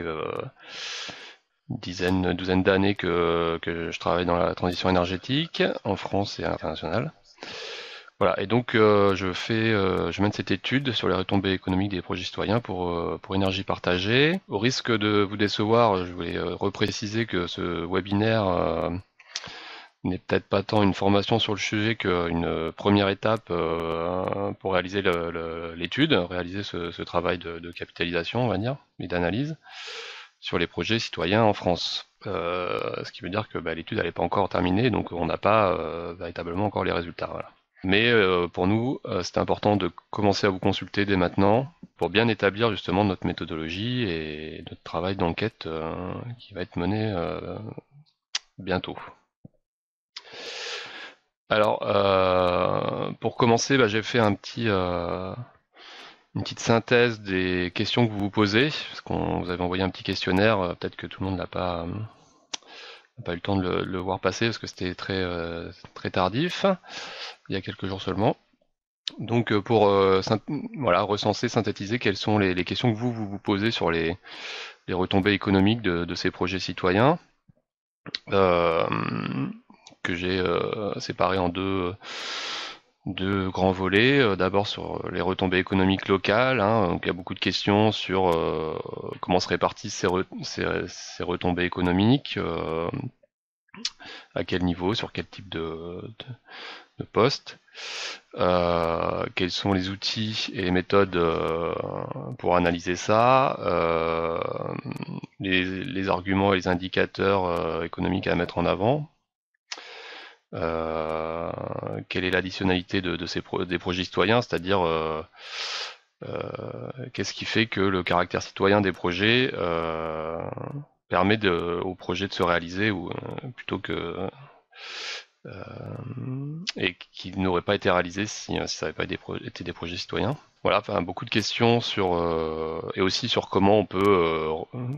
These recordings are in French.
fait une douzaine d'années que je travaille dans la transition énergétique en France et à l'international. Voilà, et donc je mène cette étude sur les retombées économiques des projets citoyens pour énergie partagée. Au risque de vous décevoir, je voulais repréciser que ce webinaire n'est peut-être pas tant une formation sur le sujet qu'une première étape pour réaliser l'étude, réaliser ce travail de capitalisation, on va dire, et d'analyse sur les projets citoyens en France. Ce qui veut dire que l'étude n'est pas encore terminée, donc on n'a pas véritablement encore les résultats. Voilà. Mais pour nous, c'est important de commencer à vous consulter dès maintenant pour bien établir justement notre méthodologie et notre travail d'enquête qui va être mené bientôt. Alors, pour commencer, j'ai fait une petite synthèse des questions que vous vous posez, parce qu'on vous avait envoyé un petit questionnaire, peut-être que tout le monde n'a pas eu le temps de le voir passer, parce que c'était très tardif, il y a quelques jours seulement. Donc pour voilà, recenser, synthétiser quelles sont les questions que vous posez sur les retombées économiques de ces projets citoyens, que j'ai séparé en deux grands volets. D'abord sur les retombées économiques locales, hein, donc il y a beaucoup de questions sur comment se répartissent ces retombées économiques, à quel niveau, sur quel type de poste. Quels sont les outils et les méthodes pour analyser ça, les arguments et les indicateurs économiques à mettre en avant, quelle est l'additionnalité des projets citoyens, c'est-à-dire qu'est-ce qui fait que le caractère citoyen des projets permet au projet de se réaliser plutôt que et qui n'aurait pas été réalisé si ça n'avait pas été des projets citoyens. Voilà, enfin, beaucoup de questions et aussi sur comment on peut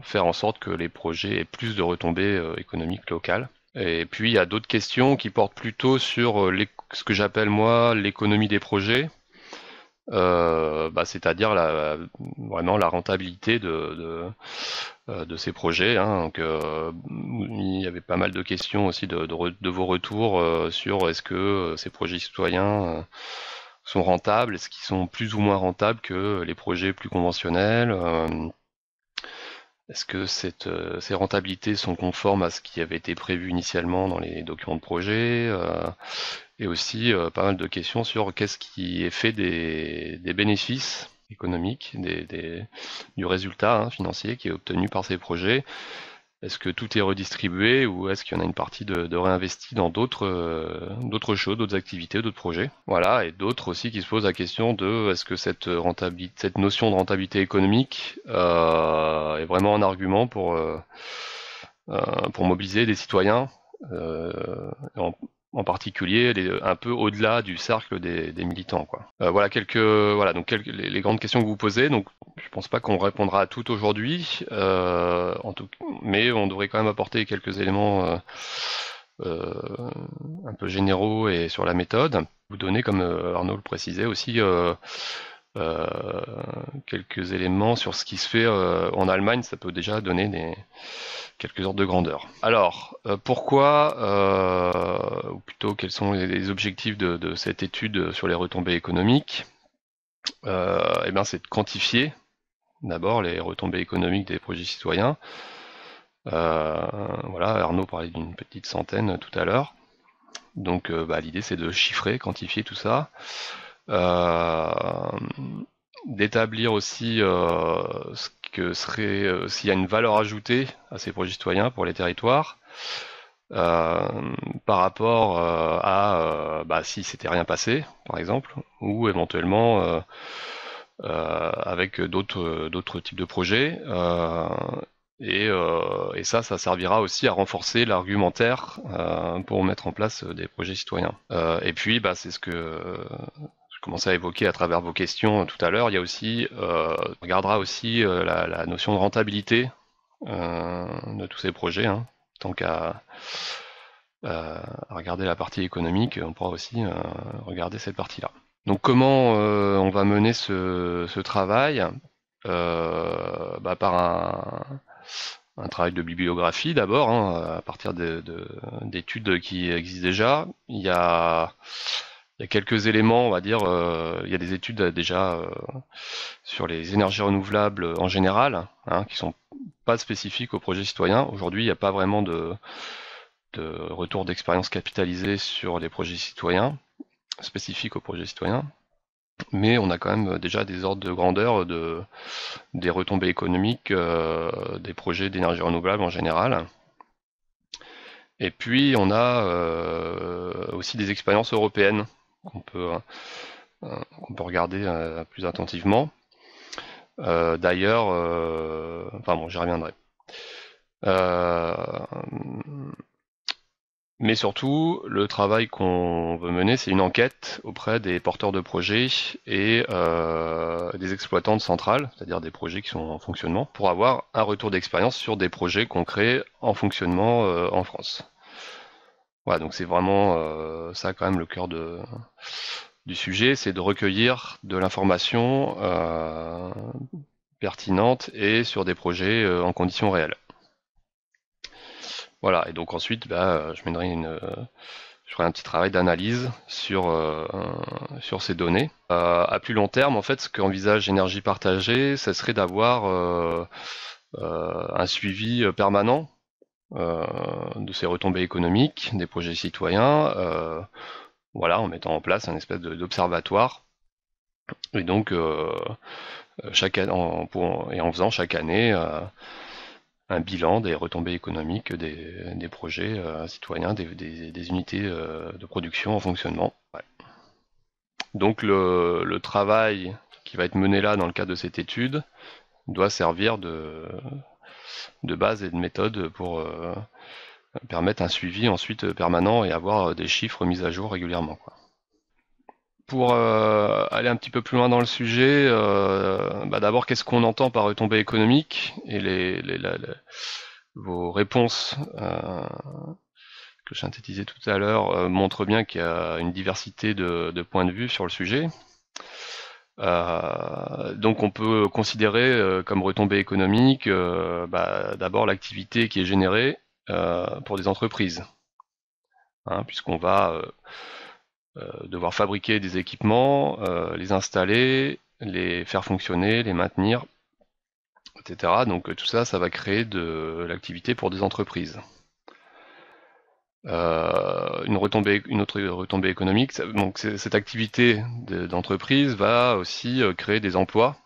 faire en sorte que les projets aient plus de retombées économiques locales. Et puis il y a d'autres questions qui portent plutôt sur ce que j'appelle moi l'économie des projets, c'est-à-dire vraiment la rentabilité de ces projets. Hein. Donc, il y avait pas mal de questions aussi de vos retours sur est-ce que ces projets citoyens sont rentables, est-ce qu'ils sont plus ou moins rentables que les projets plus conventionnels, est-ce que ces rentabilités sont conformes à ce qui avait été prévu initialement dans les documents de projet, et aussi pas mal de questions sur qu'est-ce qui est fait des bénéfices économiques, du résultat financier qui est obtenu par ces projets. Est-ce que tout est redistribué ou est-ce qu'il y en a une partie de réinvesti dans d'autres choses, d'autres activités, d'autres projets? Voilà, et d'autres aussi qui se posent la question de est-ce que cette notion de rentabilité économique est vraiment un argument pour mobiliser des citoyens, en particulier un peu au-delà du cercle des militants, quoi. Voilà, donc les grandes questions que vous posez. Donc, je pense pas qu'on répondra à toutes aujourd'hui, mais on devrait quand même apporter quelques éléments un peu généraux et sur la méthode. Vous donner, comme Arnaud le précisait aussi, euh, quelques éléments sur ce qui se fait en Allemagne. Ça peut déjà donner quelques ordres de grandeur. Alors, pourquoi, ou plutôt quels sont les objectifs de cette étude sur les retombées économiques? C'est de quantifier d'abord les retombées économiques des projets citoyens. Voilà, Arnaud parlait d'une petite centaine tout à l'heure. Donc l'idée c'est de chiffrer, quantifier tout ça. D'établir aussi ce que serait s'il y a une valeur ajoutée à ces projets citoyens pour les territoires, par rapport à si c'était rien passé, par exemple, ou éventuellement avec d'autres types de projets. Et ça servira aussi à renforcer l'argumentaire pour mettre en place des projets citoyens. Et puis, c'est ce que je commençais à évoquer à travers vos questions tout à l'heure. Il y a aussi, on regardera aussi la notion de rentabilité de tous ces projets. Hein. Tant qu'à regarder la partie économique, on pourra aussi regarder cette partie-là. Donc comment on va mener ce travail par un travail de bibliographie d'abord, hein, à partir d'études qui existent déjà. Il y a quelques éléments, on va dire, il y a des études déjà sur les énergies renouvelables en général, hein, qui sont pas spécifiques au projet citoyen. Aujourd'hui, il n'y a pas vraiment de retour d'expérience capitalisé sur les projets citoyens, spécifiques au projet citoyen. Mais on a quand même déjà des ordres de grandeur des retombées économiques des projets d'énergie renouvelable en général. Et puis on a aussi des expériences européennes qu'on peut, qu'on peut regarder plus attentivement. D'ailleurs, enfin bon, j'y reviendrai. Euh, mais surtout, le travail qu'on veut mener, c'est une enquête auprès des porteurs de projets et des exploitants de centrales, c'est-à-dire des projets qui sont en fonctionnement, pour avoir un retour d'expérience sur des projets concrets en fonctionnement en France. Voilà, donc c'est vraiment ça quand même le cœur du sujet, c'est de recueillir de l'information pertinente et sur des projets en conditions réelles. Voilà, et donc ensuite, je ferai un petit travail d'analyse sur ces données. À plus long terme, en fait, ce qu'envisage Énergie Partagée, ce serait d'avoir un suivi permanent de ces retombées économiques, des projets citoyens, voilà, en mettant en place un espèce d'observatoire. Et donc, en faisant chaque année un bilan des retombées économiques des projets citoyens, des unités de production en fonctionnement. Ouais. Donc le travail qui va être mené là dans le cadre de cette étude doit servir de base et de méthode pour permettre un suivi ensuite permanent et avoir des chiffres mis à jour régulièrement, quoi. Pour aller un petit peu plus loin dans le sujet, d'abord, qu'est-ce qu'on entend par retombée économique et vos réponses que je synthétisais tout à l'heure montrent bien qu'il y a une diversité de points de vue sur le sujet. Donc on peut considérer comme retombée économique d'abord l'activité qui est générée pour des entreprises, hein, puisqu'on va devoir fabriquer des équipements, les installer, les faire fonctionner, les maintenir, etc. Donc tout ça, ça va créer de l'activité pour des entreprises. Une autre retombée économique, donc cette activité d'entreprise va aussi créer des emplois.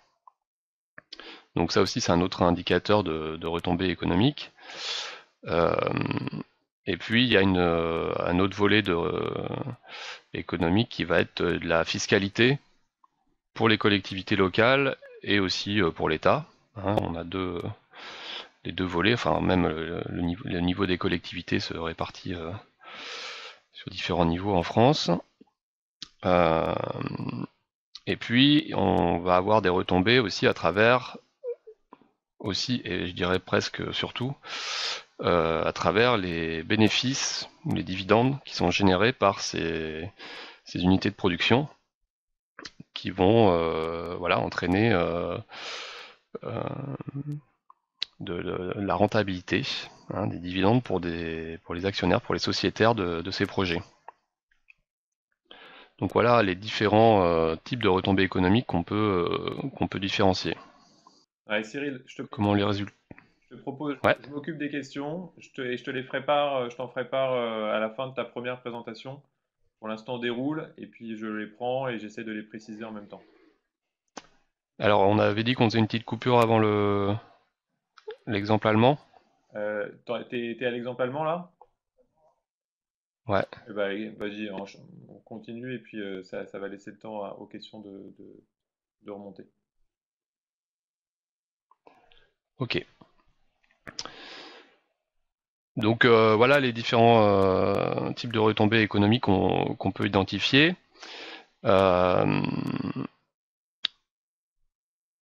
Donc ça aussi, c'est un autre indicateur de retombée économique. Et puis il y a un autre volet économique qui va être de la fiscalité pour les collectivités locales et aussi pour l'État. Hein, on a les deux volets, enfin même le niveau des collectivités se répartit sur différents niveaux en France. Et puis on va avoir des retombées aussi à travers, aussi, et je dirais presque surtout, à travers les bénéfices, les dividendes qui sont générés par ces unités de production qui vont entraîner de la rentabilité, hein, des dividendes pour les actionnaires, pour les sociétaires de ces projets. Donc voilà les différents types de retombées économiques qu'on peut différencier. Ouais, Cyril, Comment on les résulte? je te propose, Ouais, je m'occupe des questions, et je te les ferai part, je t'en ferai part à la fin de ta première présentation. Pour l'instant, on déroule, et puis je les prends et j'essaie de les préciser en même temps. alors on avait dit qu'on faisait une petite coupure avant l'exemple allemand. T'es à l'exemple allemand là? Ouais, Eh ben, vas-y, on continue, et puis ça va laisser le temps aux questions de remonter. ok. Donc voilà les différents types de retombées économiques qu'on peut identifier. Euh,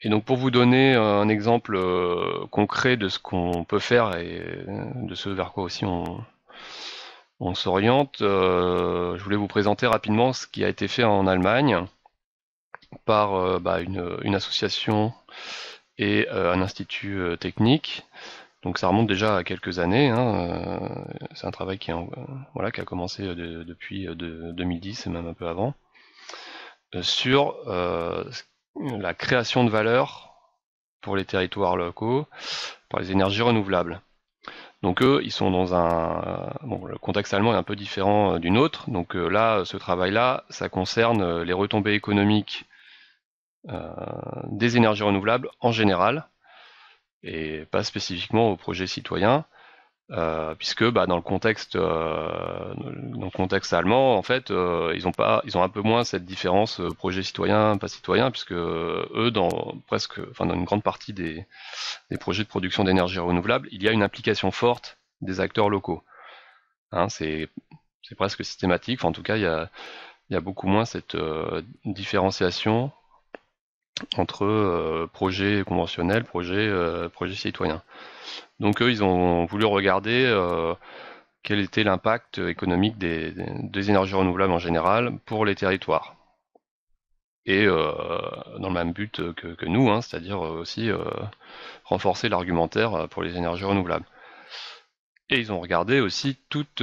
et donc pour vous donner un exemple concret de ce qu'on peut faire et de ce vers quoi aussi on s'oriente, je voulais vous présenter rapidement ce qui a été fait en Allemagne par une association et un institut technique. Donc ça remonte déjà à quelques années, hein, c'est un travail voilà, qui a commencé depuis 2010 et même un peu avant, sur la création de valeur pour les territoires locaux par les énergies renouvelables. Donc eux, ils sont dans bon, le contexte allemand est un peu différent du nôtre. Donc là, ce travail-là, ça concerne les retombées économiques des énergies renouvelables en général, et pas spécifiquement aux projets citoyens, puisque dans le contexte allemand, en fait, ils ont un peu moins cette différence projet citoyen, pas citoyen, puisque eux, dans une grande partie des projets de production d'énergie renouvelable, il y a une implication forte des acteurs locaux. Hein, c'est presque systématique. Enfin, en tout cas, il y a beaucoup moins cette différenciation entre projets conventionnels, projets citoyens. Donc eux, ils ont voulu regarder quel était l'impact économique des énergies renouvelables en général pour les territoires. Et dans le même but que nous, hein, c'est-à-dire aussi renforcer l'argumentaire pour les énergies renouvelables. Et ils ont regardé aussi toutes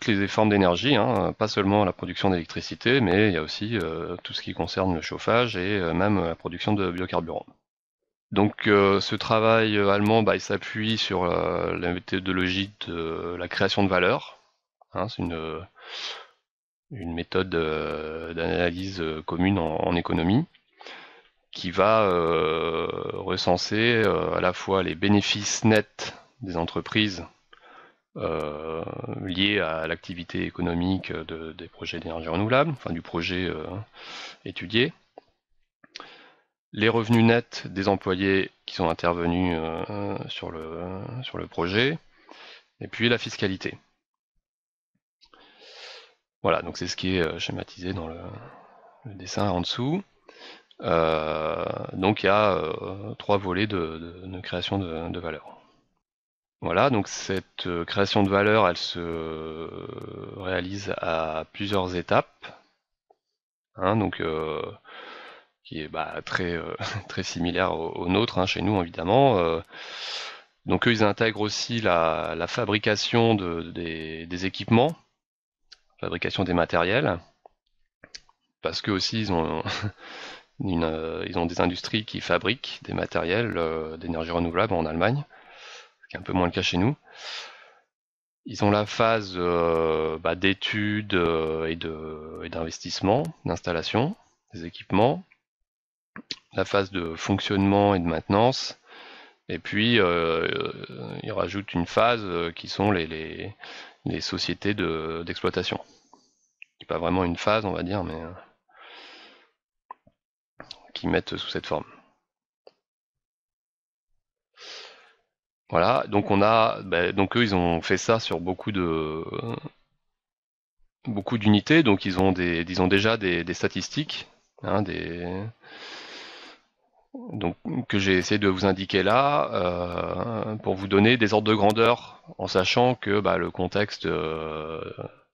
les formes d'énergie, hein, pas seulement la production d'électricité, mais il y a aussi tout ce qui concerne le chauffage et même la production de biocarburants. Donc ce travail allemand, il s'appuie sur la méthodologie de la création de valeur. Hein, c'est une méthode d'analyse commune en économie qui va recenser à la fois les bénéfices nets des entreprises liés à l'activité économique des projets d'énergie renouvelable, enfin du projet étudié, les revenus nets des employés qui sont intervenus sur le projet, et puis la fiscalité. Voilà, donc c'est ce qui est schématisé dans le dessin en dessous. Donc il y a 3 volets de création de valeur. Voilà, donc cette création de valeur, elle se réalise à plusieurs étapes, hein, donc qui est très très similaire aux nôtres, hein, chez nous évidemment. Donc eux, ils intègrent aussi la fabrication des équipements, fabrication des matériels, parce que aussi ils ont ils ont des industries qui fabriquent des matériels d'énergie renouvelable en Allemagne, ce qui est un peu moins le cas chez nous. Ils ont la phase d'études et d'investissement, d'installation des équipements, la phase de fonctionnement et de maintenance, et puis ils rajoutent une phase qui sont les sociétés d'exploitation. C'est pas vraiment une phase, on va dire, mais qui mettent sous cette forme. Voilà, donc donc eux ils ont fait ça sur beaucoup d'unités, donc ils ont déjà des statistiques, hein, donc que j'ai essayé de vous indiquer là pour vous donner des ordres de grandeur, en sachant que le contexte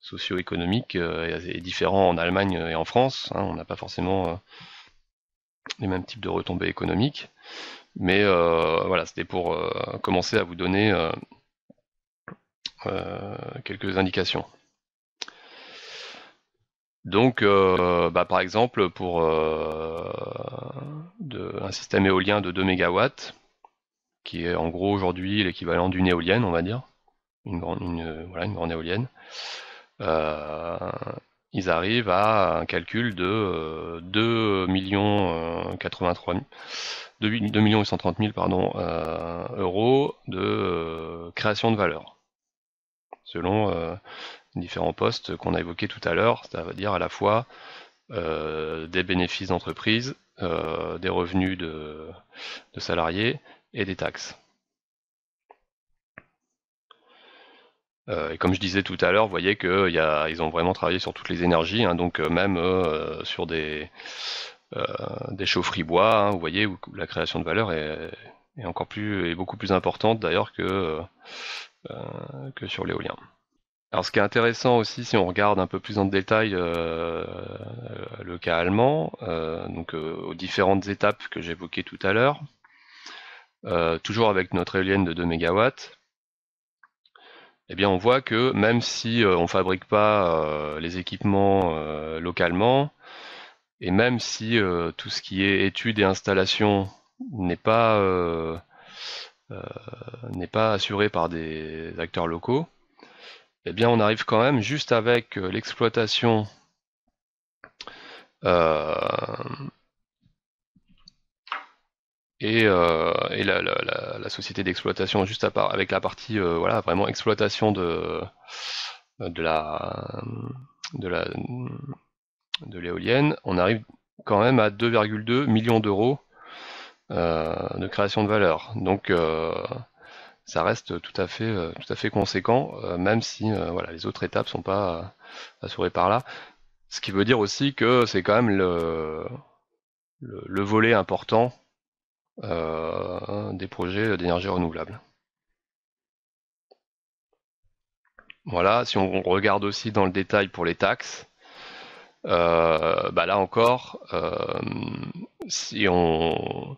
socio-économique est différent en Allemagne et en France, hein, on n'a pas forcément les mêmes types de retombées économiques. Mais voilà, c'était pour commencer à vous donner quelques indications. Donc, par exemple, pour un système éolien de 2 MW, qui est en gros aujourd'hui l'équivalent d'une éolienne, on va dire, une grande éolienne, ils arrivent à un calcul de 2 830 000 euros de création de valeur, selon différents postes qu'on a évoqués tout à l'heure, c'est-à-dire à la fois des bénéfices d'entreprise, des revenus de salariés et des taxes. Et comme je disais tout à l'heure, vous voyez qu'ils ont vraiment travaillé sur toutes les énergies, hein, donc même sur des chaufferies bois, hein, vous voyez, où la création de valeur est beaucoup plus importante d'ailleurs que sur l'éolien. Alors ce qui est intéressant aussi, si on regarde un peu plus en détail le cas allemand, donc aux différentes étapes que j'évoquais tout à l'heure, toujours avec notre éolienne de 2 mégawatts, eh bien on voit que même si on fabrique pas les équipements localement, et même si tout ce qui est études et installation n'est pas euh, euh, n'est pas assuré par des acteurs locaux, eh bien on arrive quand même juste avec l'exploitation euh, et la société d'exploitation juste à part avec la partie voilà vraiment exploitation de la de la de l'éolienne, on arrive quand même à 2,2 millions d'euros de création de valeur. Donc ça reste tout à fait conséquent, même si voilà, les autres étapes sont pas assurées par là. Ce qui veut dire aussi que c'est quand même le volet important des projets d'énergie renouvelable. Voilà, si on regarde aussi dans le détail pour les taxes, bah là encore, si on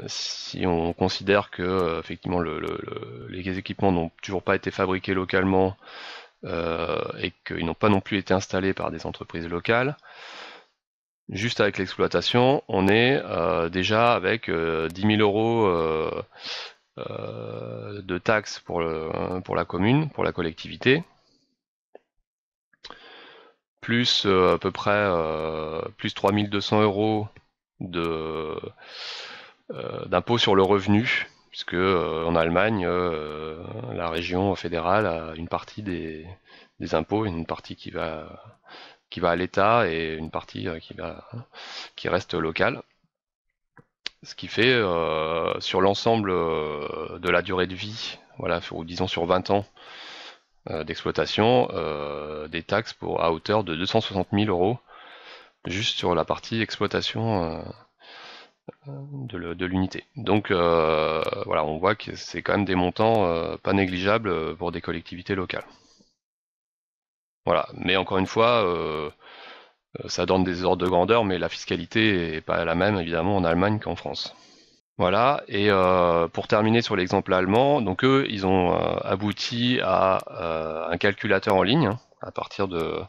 si on considère que effectivement les équipements n'ont toujours pas été fabriqués localement et qu'ils n'ont pas non plus été installés par des entreprises locales, juste avec l'exploitation, on est déjà avec 10 000 euros de taxes pour la commune, pour la collectivité, plus à peu près plus 3 200 euros de d'impôt sur le revenu, puisque en Allemagne, la région fédérale a une partie des impôts, une partie qui va à l'État et une partie qui reste locale. Ce qui fait sur l'ensemble de la durée de vie, voilà, ou disons sur 20 ans d'exploitation, des taxes à hauteur de 260 000 euros juste sur la partie exploitation de l'unité. Donc voilà, on voit que c'est quand même des montants pas négligeables pour des collectivités locales. Voilà, mais encore une fois, ça donne des ordres de grandeur, mais la fiscalité est pas la même évidemment en Allemagne qu'en France. Voilà, et pour terminer sur l'exemple allemand, donc eux, ils ont abouti à un calculateur en ligne, hein, à partir de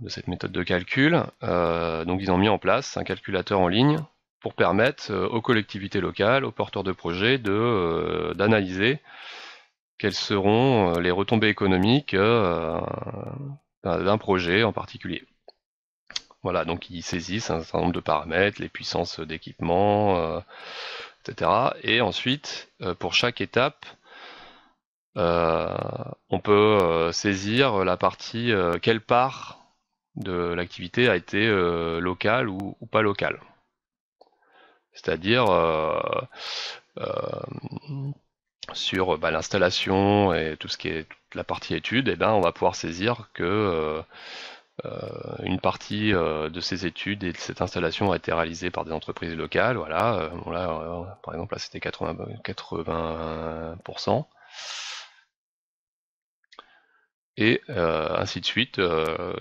cette méthode de calcul. Donc ils ont mis en place un calculateur en ligne pour permettre aux collectivités locales, aux porteurs de projets, d'analyser quelles seront les retombées économiques d'un projet en particulier. Voilà, donc ils saisissent un certain nombre de paramètres, les puissances d'équipement, etc. Et ensuite, pour chaque étape, euh, on peut saisir la partie, quelle part de l'activité a été locale ou pas locale. C'est-à-dire sur l'installation et tout ce qui est toute la partie études, eh ben, on va pouvoir saisir que une partie de ces études et de cette installation a été réalisée par des entreprises locales. Voilà, bon là, par exemple, là c'était 80%. Et ainsi de suite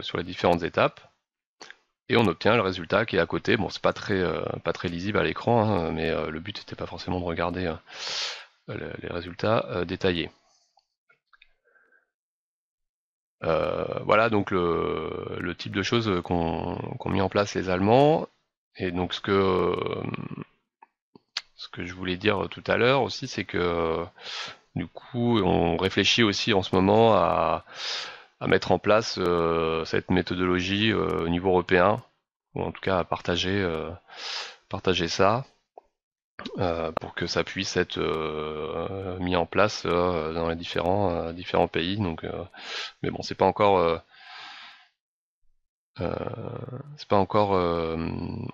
sur les différentes étapes. Et on obtient le résultat qui est à côté. Bon, c'est pas très lisible à l'écran, hein, mais le but n'était pas forcément de regarder les résultats détaillés. Voilà donc le type de choses qu'ont mis en place les Allemands. Et donc ce que je voulais dire tout à l'heure aussi, c'est que du coup, on réfléchit aussi en ce moment à mettre en place cette méthodologie au niveau européen, ou en tout cas à partager ça, pour que ça puisse être mis en place dans les différents pays. Donc, mais bon, c'est pas encore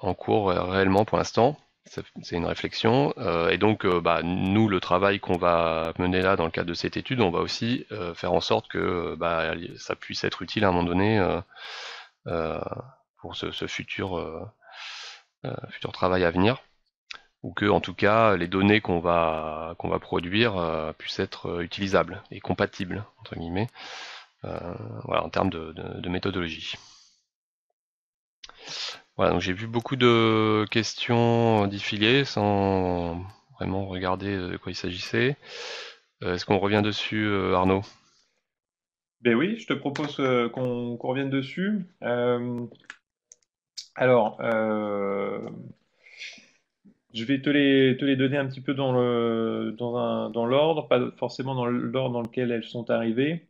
en cours réellement pour l'instant. C'est une réflexion. Et donc, nous, le travail qu'on va mener là dans le cadre de cette étude, on va aussi faire en sorte que ça puisse être utile à un moment donné euh, pour ce futur travail à venir, ou que, en tout cas, les données qu'on va produire puissent être utilisables et compatibles entre guillemets, voilà, en termes de méthodologie. Voilà, donc j'ai vu beaucoup de questions défiler sans vraiment regarder de quoi il s'agissait. Est-ce qu'on revient dessus, Arnaud? Ben oui, je te propose qu'on revienne dessus. Alors, je vais te les donner un petit peu dans l'ordre, pas forcément dans l'ordre dans lequel elles sont arrivées.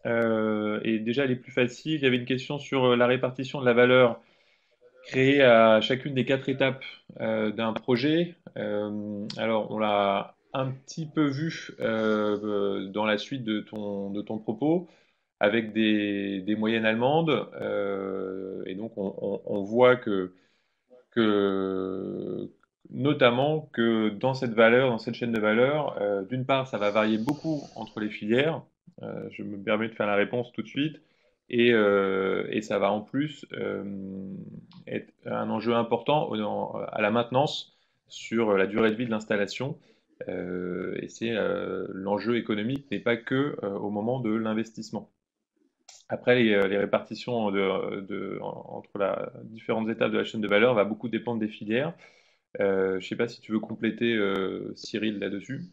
Et déjà, les plus faciles, il y avait une question sur la répartition de la valeur créée à chacune des quatre étapes d'un projet. Alors, on l'a un petit peu vu dans la suite de ton propos, avec des moyennes allemandes. Et donc, on voit que, notamment que dans cette valeur, dans cette chaîne de valeur, d'une part, ça va varier beaucoup entre les filières. Je me permets de faire la réponse tout de suite. Et ça va en plus être un enjeu important à la maintenance sur la durée de vie de l'installation. Et c'est l'enjeu économique n'est pas que au moment de l'investissement. Après, les répartitions entre les différentes étapes de la chaîne de valeur va beaucoup dépendre des filières. Je ne sais pas si tu veux compléter, Cyril, là-dessus.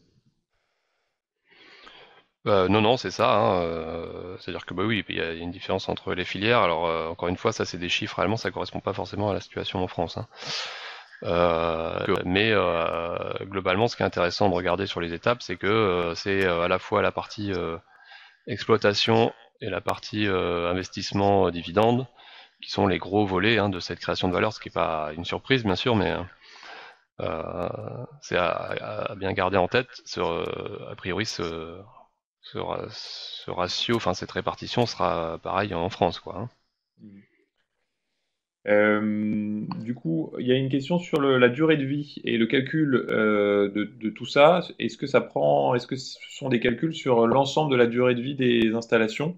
Non, non, c'est ça, hein, c'est-à-dire que bah oui, il y a une différence entre les filières. Alors encore une fois, ça c'est des chiffres allemands, ça correspond pas forcément à la situation en France, hein. Mais globalement, ce qui est intéressant de regarder sur les étapes, c'est que c'est à la fois la partie exploitation et la partie investissement dividende qui sont les gros volets, hein, de cette création de valeur, ce qui n'est pas une surprise bien sûr, mais c'est à bien garder en tête. A priori, ce ratio, enfin cette répartition sera pareil en France, quoi, hein. Du coup, il y a une question sur la durée de vie et le calcul de tout ça. Est-ce que ce sont des calculs sur l'ensemble de la durée de vie des installations?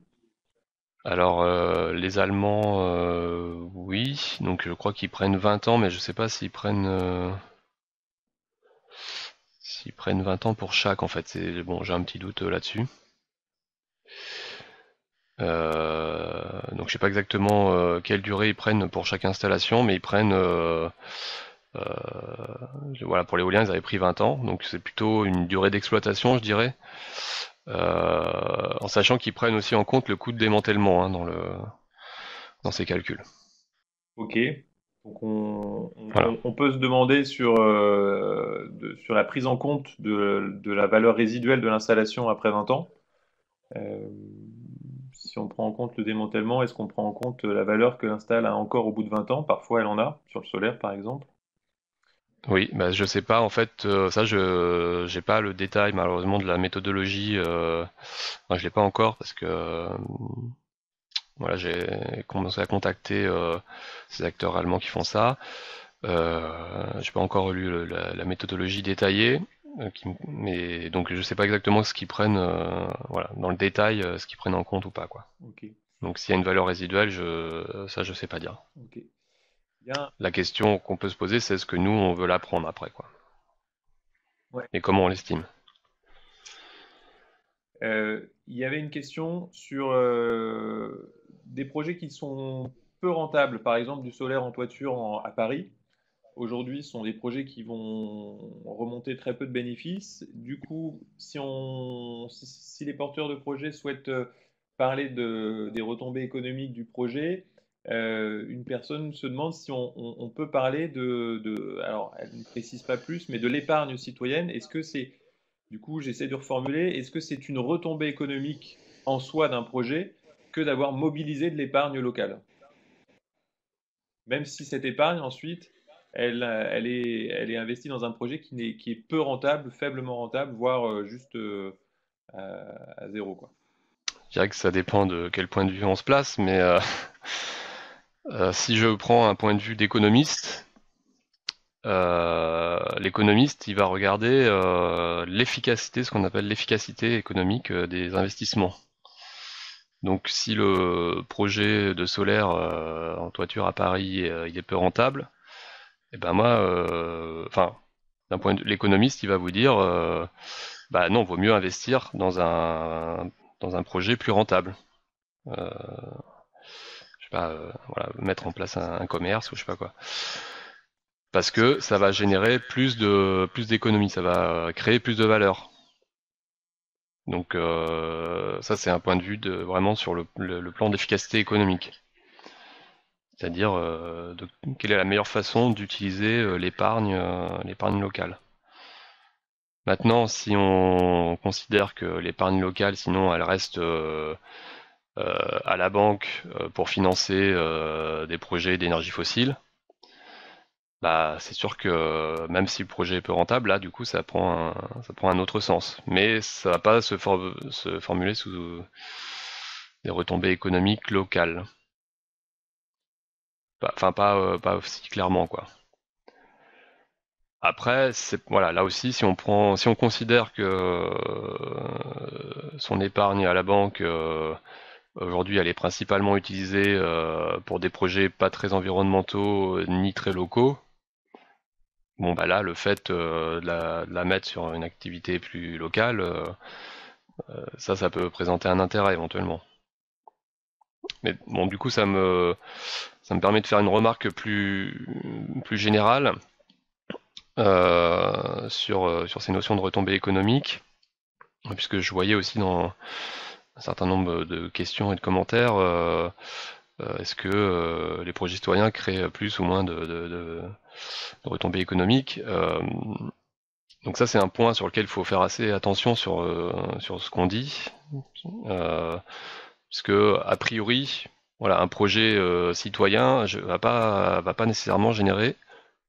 Alors les Allemands, oui, donc je crois qu'ils prennent 20 ans, mais je sais pas s'ils prennent 20 ans pour chaque en fait. C'est bon, j'ai un petit doute là-dessus. Donc je sais pas exactement quelle durée ils prennent pour chaque installation, mais ils prennent euh, voilà, pour l'éolien ils avaient pris 20 ans, donc c'est plutôt une durée d'exploitation, je dirais, en sachant qu'ils prennent aussi en compte le coût de démantèlement, hein, dans ces calculs. Ok. Donc Voilà. on peut se demander sur la prise en compte de la valeur résiduelle de l'installation après 20 ans. Euh, Si on prend en compte le démantèlement, est-ce qu'on prend en compte la valeur que l'install a encore au bout de 20 ans? Parfois elle en a, sur le solaire par exemple. Oui, bah je sais pas en fait, ça je j'ai pas le détail malheureusement de la méthodologie. Moi, je l'ai pas encore parce que voilà, j'ai commencé à contacter ces acteurs allemands qui font ça. J'ai pas encore lu la méthodologie détaillée, mais donc je sais pas exactement ce qu'ils prennent, voilà, dans le détail, ce qu'ils prennent en compte ou pas, quoi. Ok, Donc s'il y a une valeur résiduelle, ça je sais pas dire. ok. Bien. La question qu'on peut se poser, c'est est-ce que nous on veut la prendre après, quoi, Ouais. et comment on l'estime. Il y avait une question sur des projets qui sont peu rentables, par exemple du solaire en toiture à Paris. Aujourd'hui, ce sont des projets qui vont remonter très peu de bénéfices. Du coup, si les porteurs de projets souhaitent parler des retombées économiques du projet, une personne se demande si on peut parler alors elle ne précise pas plus, mais de l'épargne citoyenne. Du coup, j'essaie de reformuler, est-ce que c'est une retombée économique en soi d'un projet que d'avoir mobilisé de l'épargne locale? Même si cette épargne, ensuite, elle est investie dans un projet qui est peu rentable, faiblement rentable, voire juste à zéro, quoi. Je dirais que ça dépend de quel point de vue on se place, mais si je prends un point de vue d'économiste, l'économiste, il va regarder l'efficacité, ce qu'on appelle l'efficacité économique des investissements. Donc, si le projet de solaire en toiture à Paris, il est peu rentable, et ben moi, enfin, d'un point de vue l'économiste, il va vous dire, bah non, vaut mieux investir dans un projet plus rentable. Euh, pas, voilà, mettre en place un commerce ou je sais pas quoi. Parce que ça va générer plus d'économies, ça va créer plus de valeur. Donc ça c'est un point de vue vraiment sur le plan d'efficacité économique. C'est-à-dire quelle est la meilleure façon d'utiliser l'épargne locale. Maintenant, si on considère que l'épargne locale, sinon, elle reste à la banque pour financer des projets d'énergie fossile, bah c'est sûr que même si le projet est peu rentable, là, du coup, ça prend un autre sens. Mais ça va pas se formuler sous des retombées économiques locales. Enfin, pas aussi clairement, quoi. Après, voilà, là aussi, si on considère que son épargne à la banque aujourd'hui, elle est principalement utilisée pour des projets pas très environnementaux ni très locaux. Bon, bah là, le fait de la mettre sur une activité plus locale, ça peut présenter un intérêt éventuellement. Mais bon, du coup, ça me permet de faire une remarque plus générale sur ces notions de retombées économiques, puisque je voyais aussi dans un certain nombre de questions et de commentaires, est-ce que les projets citoyens créent plus ou moins de retombées économiques. Donc ça c'est un point sur lequel il faut faire assez attention sur ce qu'on dit, puisque a priori, voilà, un projet citoyen va pas nécessairement générer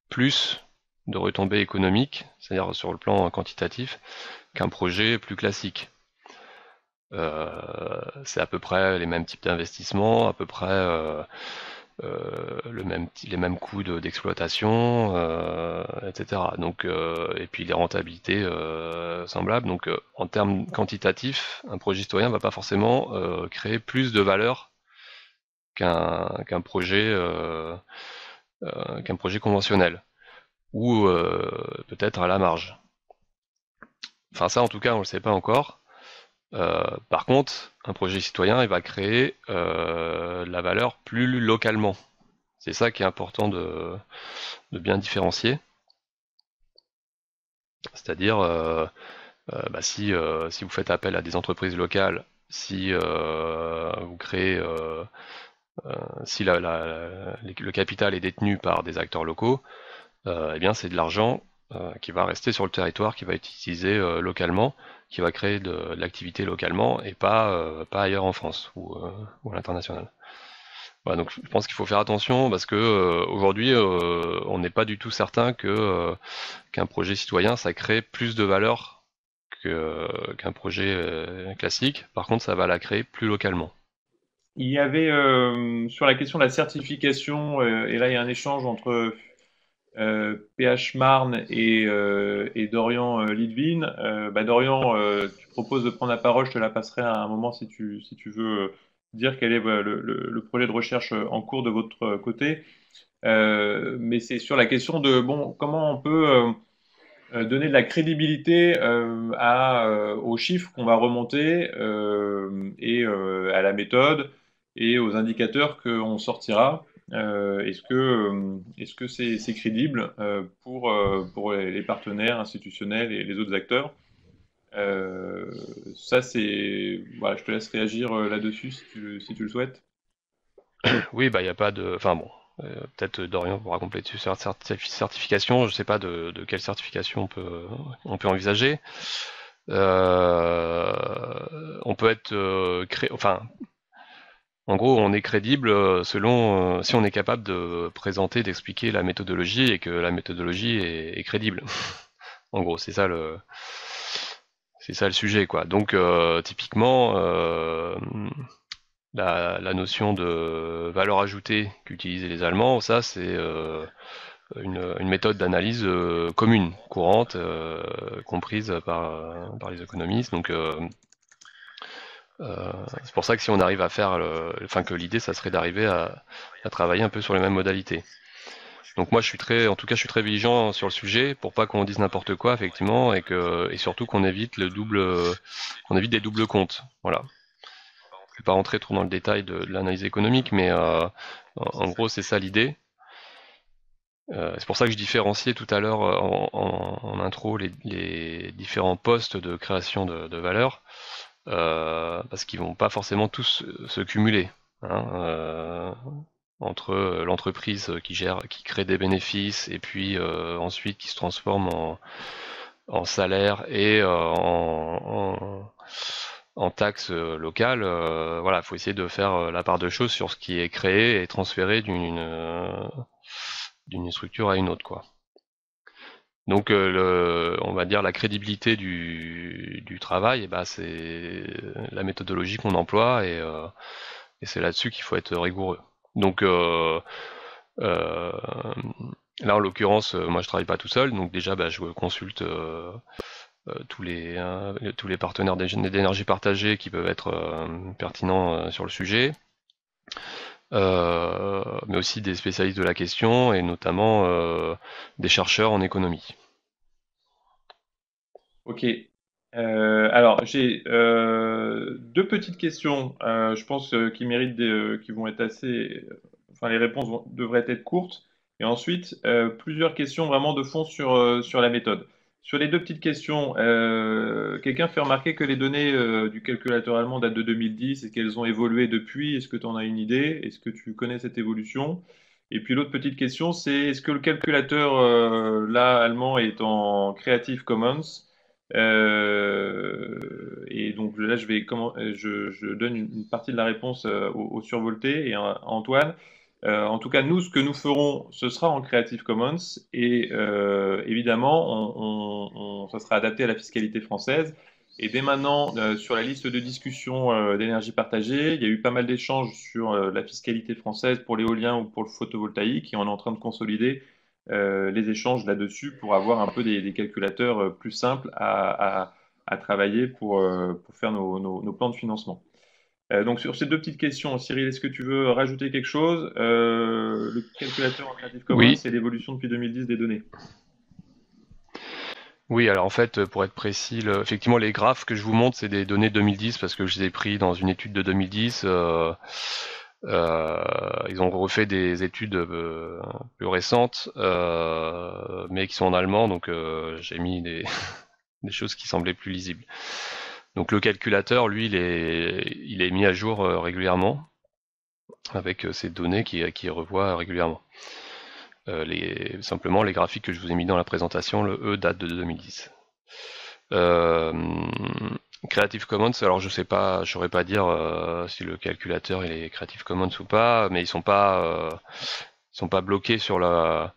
plus de retombées économiques, c'est-à-dire sur le plan quantitatif, qu'un projet plus classique. C'est à peu près les mêmes types d'investissements, à peu près les mêmes coûts d'exploitation, etc. Donc, et puis les rentabilités semblables. Donc, en termes quantitatifs, un projet citoyen va pas forcément créer plus de valeur qu'un projet conventionnel ou peut-être à la marge. Enfin, ça, en tout cas, on le sait pas encore. Par contre, un projet citoyen, il va créer la valeur plus localement. C'est ça qui est important de bien différencier. C'est-à-dire, bah, si vous faites appel à des entreprises locales, si vous créez, si le capital est détenu par des acteurs locaux, eh bien c'est de l'argent qui va rester sur le territoire, qui va être utilisé localement, qui va créer de l'activité localement et pas ailleurs en France ou à l'international. Voilà, donc je pense qu'il faut faire attention parce que aujourd'hui on n'est pas du tout certain qu'un projet citoyen ça crée plus de valeur qu'un projet classique. Par contre, ça va la créer plus localement. Il y avait sur la question de la certification, et là il y a un échange entre PH Marne et Dorian Lidvin. Bah, Dorian, tu proposes de prendre la parole, je te la passerai à un moment si tu veux dire quel est le projet de recherche en cours de votre côté. Mais c'est sur la question de bon, comment on peut donner de la crédibilité aux chiffres qu'on va remonter et à la méthode et aux indicateurs qu'on sortira. Est-ce que c'est crédible pour les partenaires institutionnels et les autres acteurs? Ça, voilà, je te laisse réagir là-dessus si tu le souhaites. Oui, bah il n'y a pas de. Enfin bon, peut-être Dorian pourra compléter dessus sur la certification. Je sais pas de quelle certification on peut envisager. On peut être enfin, en gros, on est crédible selon si on est capable de présenter, d'expliquer la méthodologie et que la méthodologie est crédible. En gros, c'est ça le sujet, quoi. Donc, typiquement, la notion de valeur ajoutée qu'utilisaient les Allemands, ça, c'est une méthode d'analyse commune, courante, comprise par les économistes. Donc, c'est pour ça que si on arrive à faire, enfin que l'idée, ça serait d'arriver à travailler un peu sur les mêmes modalités. Donc moi, en tout cas, je suis très vigilant sur le sujet pour pas qu'on dise n'importe quoi, effectivement, et surtout qu'on évite des doubles comptes. Voilà. Je vais pas rentrer trop dans le détail de l'analyse économique, mais en gros, c'est ça l'idée. C'est pour ça que je différenciais tout à l'heure en intro les différents postes de création de valeur, parce qu'ils vont pas forcément tous se cumuler, hein, entre l'entreprise qui crée des bénéfices et puis ensuite qui se transforme en salaire et en taxes locales. Voilà, il faut essayer de faire la part de choses sur ce qui est créé et transféré d'une structure à une autre, quoi. Donc, on va dire la crédibilité du travail, et ben, c'est la méthodologie qu'on emploie et c'est là-dessus qu'il faut être rigoureux. Donc, euh, là, en l'occurrence, moi, je travaille pas tout seul, donc déjà, bah, je consulte tous les partenaires d'énergie partagée qui peuvent être pertinents sur le sujet. Mais aussi des spécialistes de la question et notamment des chercheurs en économie. Ok. Alors, j'ai deux petites questions, je pense, qui méritent qui vont être assez. Enfin, les réponses devraient être courtes. Et ensuite, plusieurs questions vraiment de fond sur la méthode. Sur les deux petites questions, quelqu'un fait remarquer que les données du calculateur allemand datent de 2010 et qu'elles ont évolué depuis. Est-ce que tu en as une idée? Est-ce que tu connais cette évolution? Et puis l'autre petite question, c'est est-ce que le calculateur là allemand est en Creative Commons? Et donc là, je donne une partie de la réponse au survolté et à Antoine. En tout cas, nous, ce que nous ferons, ce sera en Creative Commons et évidemment, ça sera adapté à la fiscalité française. Et dès maintenant, sur la liste de discussion d'énergie partagée, il y a eu pas mal d'échanges sur la fiscalité française pour l'éolien ou pour le photovoltaïque et on est en train de consolider les échanges là-dessus pour avoir un peu des calculateurs plus simples à travailler pour faire nos plans de financement. Donc sur ces deux petites questions, Cyril, est-ce que tu veux rajouter quelque chose? Le calculateur en Creative Commons, Oui, c'est l'évolution depuis 2010 des données. oui, alors en fait, pour être précis, effectivement, les graphes que je vous montre, c'est des données 2010 parce que je les ai pris dans une étude de 2010. Ils ont refait des études plus récentes, mais qui sont en allemand, donc j'ai mis des choses qui semblaient plus lisibles. Donc le calculateur, lui, il est mis à jour régulièrement avec ces données qui revoit régulièrement. Simplement, les graphiques que je vous ai mis dans la présentation, eux, datent de 2010. Euh, Creative Commons, alors je sais pas, je saurais pas dire si le calculateur il est Creative Commons ou pas, mais ils sont pas bloqués sur la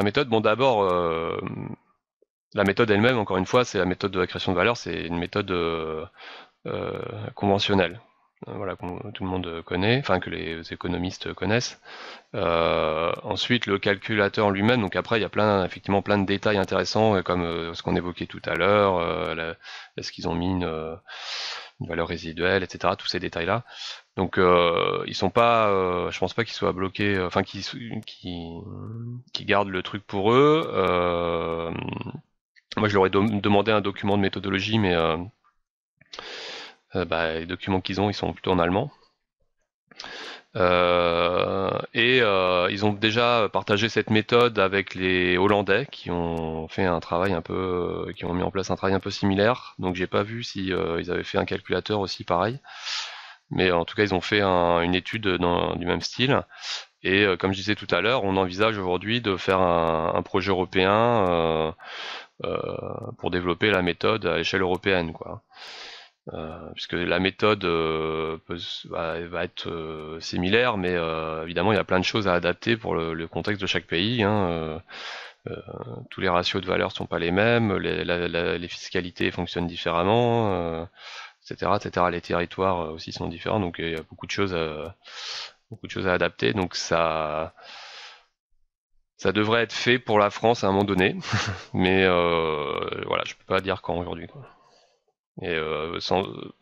méthode. Bon, d'abord, la méthode elle-même, encore une fois, c'est la méthode de la création de valeur, c'est une méthode euh, conventionnelle. Voilà, que tout le monde connaît, enfin que les économistes connaissent. Ensuite, le calculateur en lui-même. Donc après, il y a effectivement plein de détails intéressants, comme ce qu'on évoquait tout à l'heure. Est-ce qu'ils ont mis une valeur résiduelle, etc. Tous ces détails-là. Donc ils sont pas, je pense pas qu'ils soient bloqués, enfin qui gardent le truc pour eux. Moi, je leur ai demandé un document de méthodologie, mais bah, les documents qu'ils ont, ils sont plutôt en allemand. Ils ont déjà partagé cette méthode avec les Hollandais qui ont fait un travail un peu, qui ont mis en place un travail un peu similaire. Donc j'ai pas vu si ils avaient fait un calculateur aussi pareil, mais en tout cas ils ont fait une étude du même style. Et comme je disais tout à l'heure, on envisage aujourd'hui de faire un projet européen pour développer la méthode à l'échelle européenne, quoi. Puisque la méthode va être similaire, mais évidemment il y a plein de choses à adapter pour le contexte de chaque pays, hein. Tous les ratios de valeur sont pas les mêmes, les fiscalités fonctionnent différemment, etc., etc. Les territoires aussi sont différents, donc il y a beaucoup de choses à adapter. Donc ça devrait être fait pour la France à un moment donné, mais voilà, je peux pas dire quand aujourd'hui, quoi. Et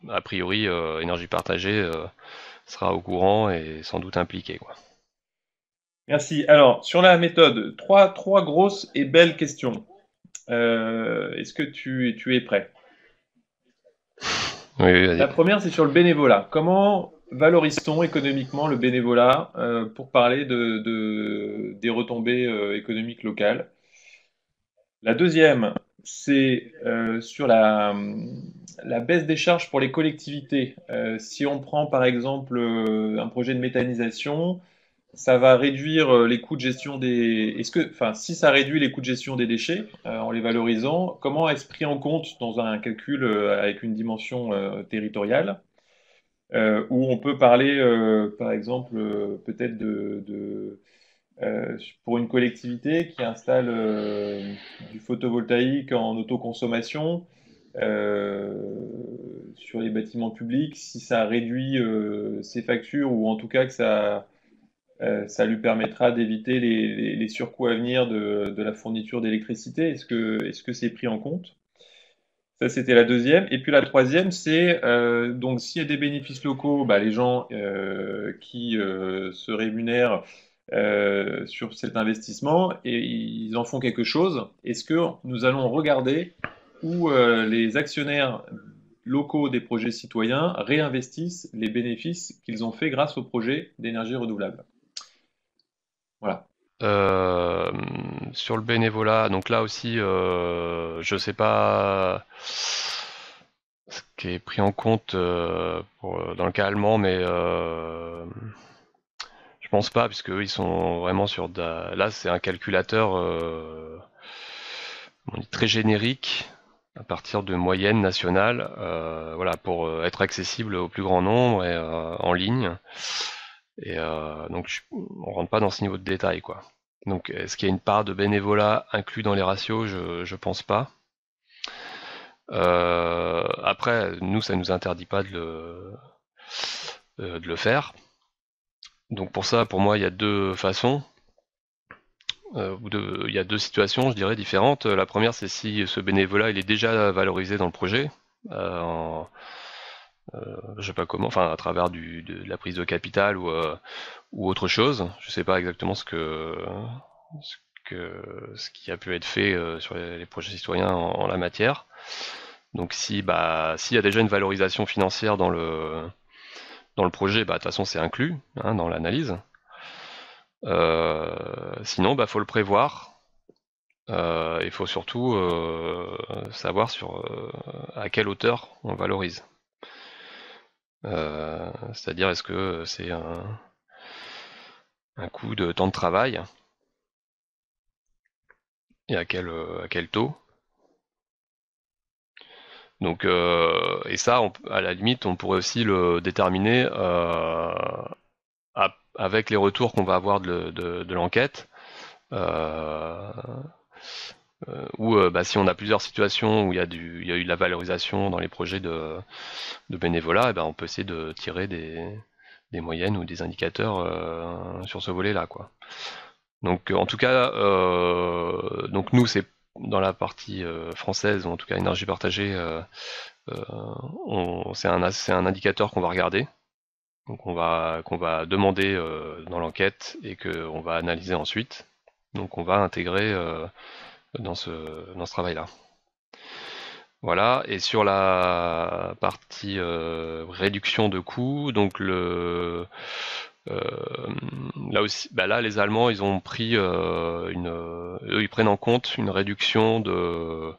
a priori, énergie partagée sera au courant et sans doute impliqué, quoi. Merci. Alors, sur la méthode, trois grosses et belles questions. Est-ce que tu es prêt? Oui, oui, La vas-y. première, c'est sur le bénévolat. Comment valorise-t-on économiquement le bénévolat pour parler des retombées économiques locales? La deuxième, c'est sur la baisse des charges pour les collectivités. Si on prend par exemple un projet de méthanisation, ça va réduire les coûts de gestion des. Enfin, si ça réduit les coûts de gestion des déchets en les valorisant, comment est-ce pris en compte dans un calcul avec une dimension territoriale? Où on peut parler, par exemple, peut-être pour une collectivité qui installe du photovoltaïque en autoconsommation sur les bâtiments publics, si ça réduit ses factures ou en tout cas que ça lui permettra d'éviter les surcoûts à venir de la fourniture d'électricité. Est-ce que c'est pris en compte? Ça, c'était la deuxième. Et puis la troisième, c'est donc s'il y a des bénéfices locaux, bah, les gens qui se rémunèrent sur cet investissement et ils en font quelque chose. Est-ce que nous allons regarder où les actionnaires locaux des projets citoyens réinvestissent les bénéfices qu'ils ont fait grâce au projet d'énergie renouvelable? Voilà. Euh, Sur le bénévolat, donc là aussi, je sais pas ce qui est pris en compte dans le cas allemand, mais je pense pas, puisque eux, ils sont vraiment sur là, c'est un calculateur on dit très générique à partir de moyennes nationales, voilà, pour être accessible au plus grand nombre et en ligne. Et donc, on rentre pas dans ce niveau de détail, quoi. Donc, est-ce qu'il y a une part de bénévolat inclus dans les ratios? Je pense pas. Après, nous, ça nous interdit pas de le faire. Donc pour ça, pour moi, il y a deux façons. Il y a deux situations, je dirais, différentes. La première, c'est si ce bénévolat il est déjà valorisé dans le projet, en, je sais pas comment, enfin à travers de la prise de capital ou autre chose. Je sais pas exactement ce ce qui a pu être fait sur les projets citoyens en la matière. Donc s'il y a déjà une valorisation financière dans le projet, bah de toute façon c'est inclus hein, dans l'analyse. Sinon, bah faut le prévoir. Il faut surtout savoir à quelle hauteur on valorise. C'est-à-dire est-ce que c'est un coût de temps de travail et à quel taux. Donc et ça, à la limite, on pourrait aussi le déterminer avec les retours qu'on va avoir de l'enquête. Euh, Ou bah, si on a plusieurs situations où il y a eu de la valorisation dans les projets de bénévolat, eh ben, on peut essayer de tirer des moyennes ou des indicateurs sur ce volet-là, quoi. Donc en tout cas, donc nous c'est dans la partie française, ou en tout cas énergie partagée, euh, c'est un indicateur qu'on va regarder, donc qu'on va demander dans l'enquête et qu'on va analyser ensuite. Donc on va intégrer dans ce travail-là. Voilà, et sur la partie réduction de coûts, donc euh, là aussi, bah là les Allemands ils ont pris eux ils prennent en compte une réduction de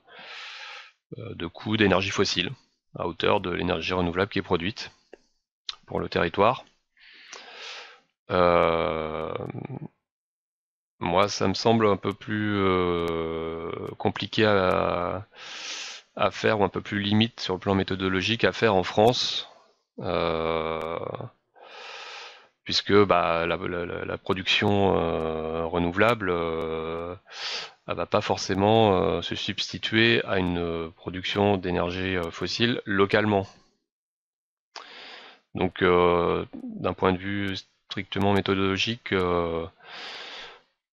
coûts d'énergie fossile à hauteur de l'énergie renouvelable qui est produite pour le territoire. Euh, Moi, ça me semble un peu plus compliqué à faire, ou un peu plus limite sur le plan méthodologique à faire en France, euh, puisque bah, la production renouvelable, elle va pas forcément se substituer à une production d'énergie fossile localement. Donc, d'un point de vue strictement méthodologique,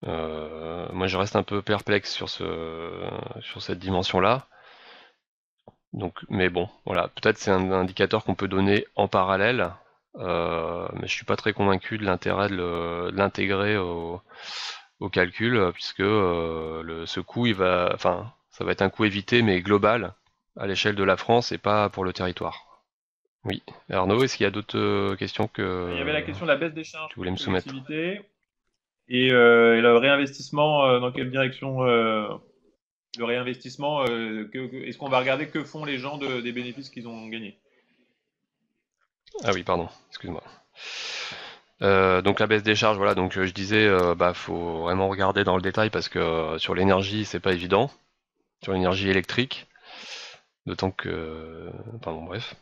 moi, je reste un peu perplexe sur cette dimension-là. Donc, mais bon, voilà, peut-être c'est un indicateur qu'on peut donner en parallèle, mais je suis pas très convaincu de l'intérêt de l'intégrer au calcul, puisque ce coût, enfin, ça va être un coût évité, mais global à l'échelle de la France et pas pour le territoire. Oui. Arnaud, est-ce qu'il y a d'autres questions Il y avait la que question de la baisse des charges tu pour voulais les me soumettre? collectivités et le réinvestissement, dans quelle direction le réinvestissement, est-ce qu'on va regarder que font les gens des bénéfices qu'ils ont gagnés? Ah oui, pardon, excuse-moi. Donc la baisse des charges, voilà, donc je disais, bah faut vraiment regarder dans le détail parce que sur l'énergie, c'est pas évident, sur l'énergie électrique, d'autant que, pardon, bref.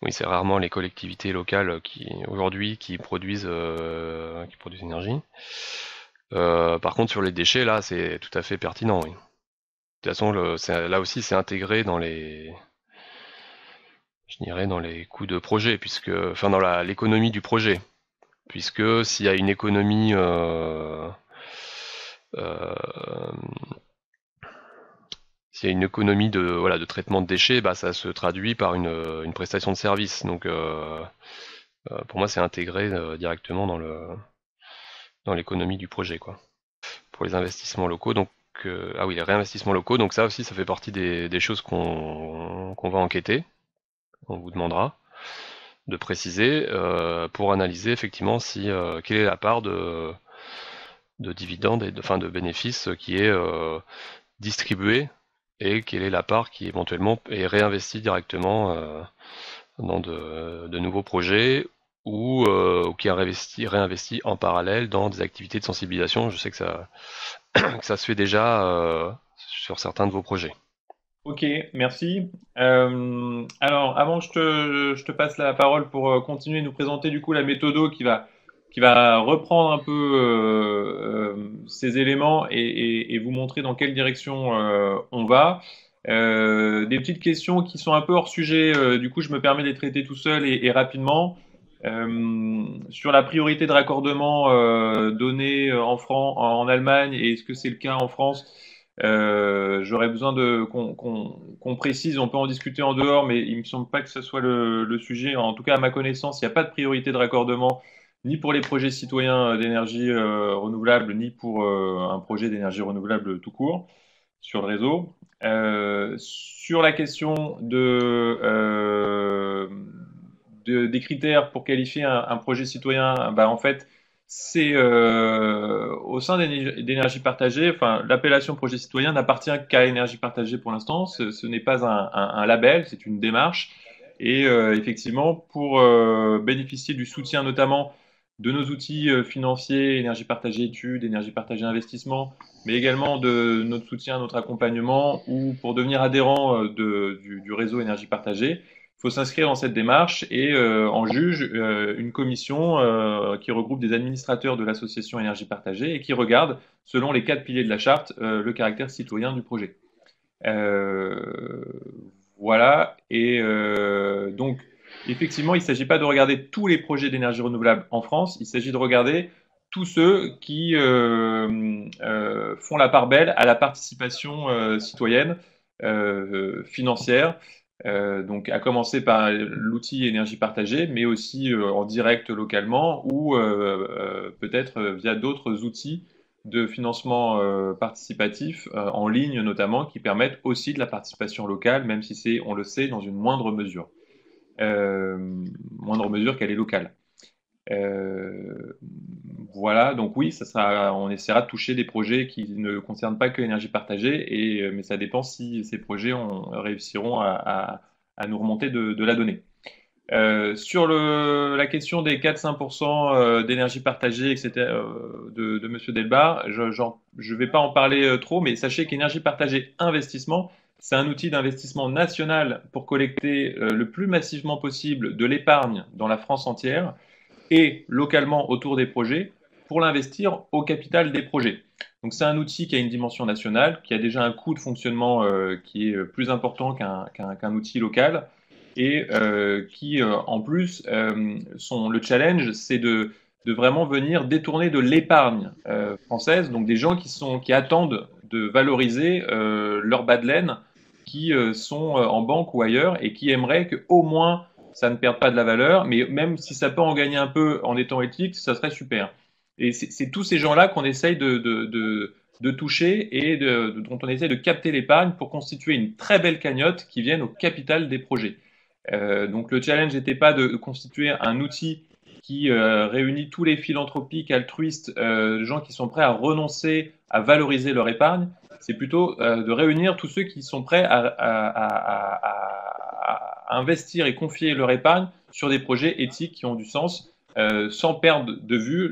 Oui, c'est rarement les collectivités locales qui, aujourd'hui, qui produisent l'énergie. Par contre, sur les déchets, là, c'est tout à fait pertinent, oui. De toute façon, là aussi, c'est intégré dans je dirais, dans les coûts de projet, puisque, enfin, dans l'économie du projet, puisque s'il y a une économie, euh, s'il y a une économie de, voilà, de traitement de déchets, bah, ça se traduit par une prestation de service. Donc, pour moi, c'est intégré directement dans l'économie du projet, quoi. Pour les investissements locaux, donc, ah oui, les réinvestissements locaux, donc ça aussi, ça fait partie des choses qu'on va enquêter. On vous demandera de préciser pour analyser effectivement si quelle est la part de dividendes et enfin, de bénéfices qui est distribuée et quelle est la part qui éventuellement est réinvestie directement dans de nouveaux projets ou qui est réinvesti en parallèle dans des activités de sensibilisation. Je sais que ça se fait déjà sur certains de vos projets. Ok, merci. Alors, avant que je te passe la parole pour continuer de nous présenter du coup la méthodo qui va reprendre un peu ces éléments et vous montrer dans quelle direction on va. Des petites questions qui sont un peu hors sujet, du coup je me permets de les traiter tout seul et rapidement. Sur la priorité de raccordement donnée en Allemagne, et est-ce que c'est le cas en France? J'aurais besoin qu'on précise, on peut en discuter en dehors, mais il me semble pas que ce soit le sujet. En tout cas, à ma connaissance, il n'y a pas de priorité de raccordement ni pour les projets citoyens d'énergie renouvelable, ni pour un projet d'énergie renouvelable tout court sur le réseau. Sur la question des critères pour qualifier un projet citoyen, bah, en fait, c'est au sein d'énergie partagée, enfin, l'appellation projet citoyen n'appartient qu'à énergie partagée pour l'instant. Ce n'est pas un label, c'est une démarche. Et effectivement, pour bénéficier du soutien notamment de nos outils financiers, énergie partagée études, énergie partagée investissement, mais également de notre soutien, notre accompagnement, ou pour devenir adhérent du réseau énergie partagée, il faut s'inscrire dans cette démarche et en juge une commission qui regroupe des administrateurs de l'association énergie partagée et qui regarde, selon les quatre piliers de la charte, le caractère citoyen du projet. Euh, voilà. Et donc, effectivement, il ne s'agit pas de regarder tous les projets d'énergie renouvelable en France, il s'agit de regarder tous ceux qui font la part belle à la participation citoyenne, financière. Donc, à commencer par l'outil énergie partagée, mais aussi en direct localement ou peut-être via d'autres outils de financement participatif en ligne notamment qui permettent aussi de la participation locale, même si c'est, on le sait, dans une euh, moindre mesure qu'elle est locale. Euh, voilà, donc oui, on essaiera de toucher des projets qui ne concernent pas que l'énergie partagée, mais ça dépend si ces projets réussiront à nous remonter de la donnée. Sur la question des 4-5% d'énergie partagée, etc., de Monsieur Delbar, je vais pas en parler trop, mais sachez qu'énergie partagée investissement, c'est un outil d'investissement national pour collecter le plus massivement possible de l'épargne dans la France entière et localement autour des projets pour l'investir au capital des projets. Donc c'est un outil qui a une dimension nationale, qui a déjà un coût de fonctionnement qui est plus important qu'un outil local et qui en plus le challenge c'est de vraiment venir détourner de l'épargne française, donc des gens qui attendent de valoriser leur bas de laine qui sont en banque ou ailleurs et qui aimeraient que au moins ça ne perd pas de la valeur, mais même si ça peut en gagner un peu en étant éthique, ça serait super. Et c'est tous ces gens-là qu'on essaye de toucher et dont on essaye de capter l'épargne pour constituer une très belle cagnotte qui vienne au capital des projets. Donc le challenge n'était pas de constituer un outil qui réunit tous les philanthropiques, altruistes, gens qui sont prêts à renoncer à valoriser leur épargne. C'est plutôt de réunir tous ceux qui sont prêts à investir et confier leur épargne sur des projets éthiques qui ont du sens, sans perdre de vue,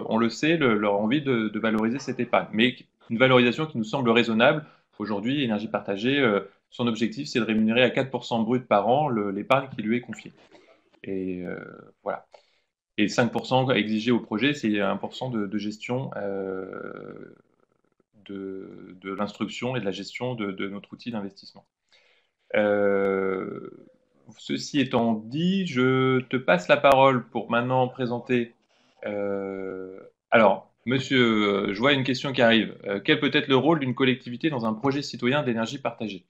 on le sait, leur envie de valoriser cette épargne. Mais une valorisation qui nous semble raisonnable. Aujourd'hui, Énergie Partagée, son objectif, c'est de rémunérer à 4% brut par an l'épargne qui lui est confiée. Et voilà. Et 5% exigé au projet, c'est 1% de gestion de l'instruction et de la gestion de notre outil d'investissement. Ceci étant dit, je te passe la parole pour maintenant présenter. Alors, monsieur, je vois une question qui arrive. Quel peut être le rôle d'une collectivité dans un projet citoyen d'énergie partagée?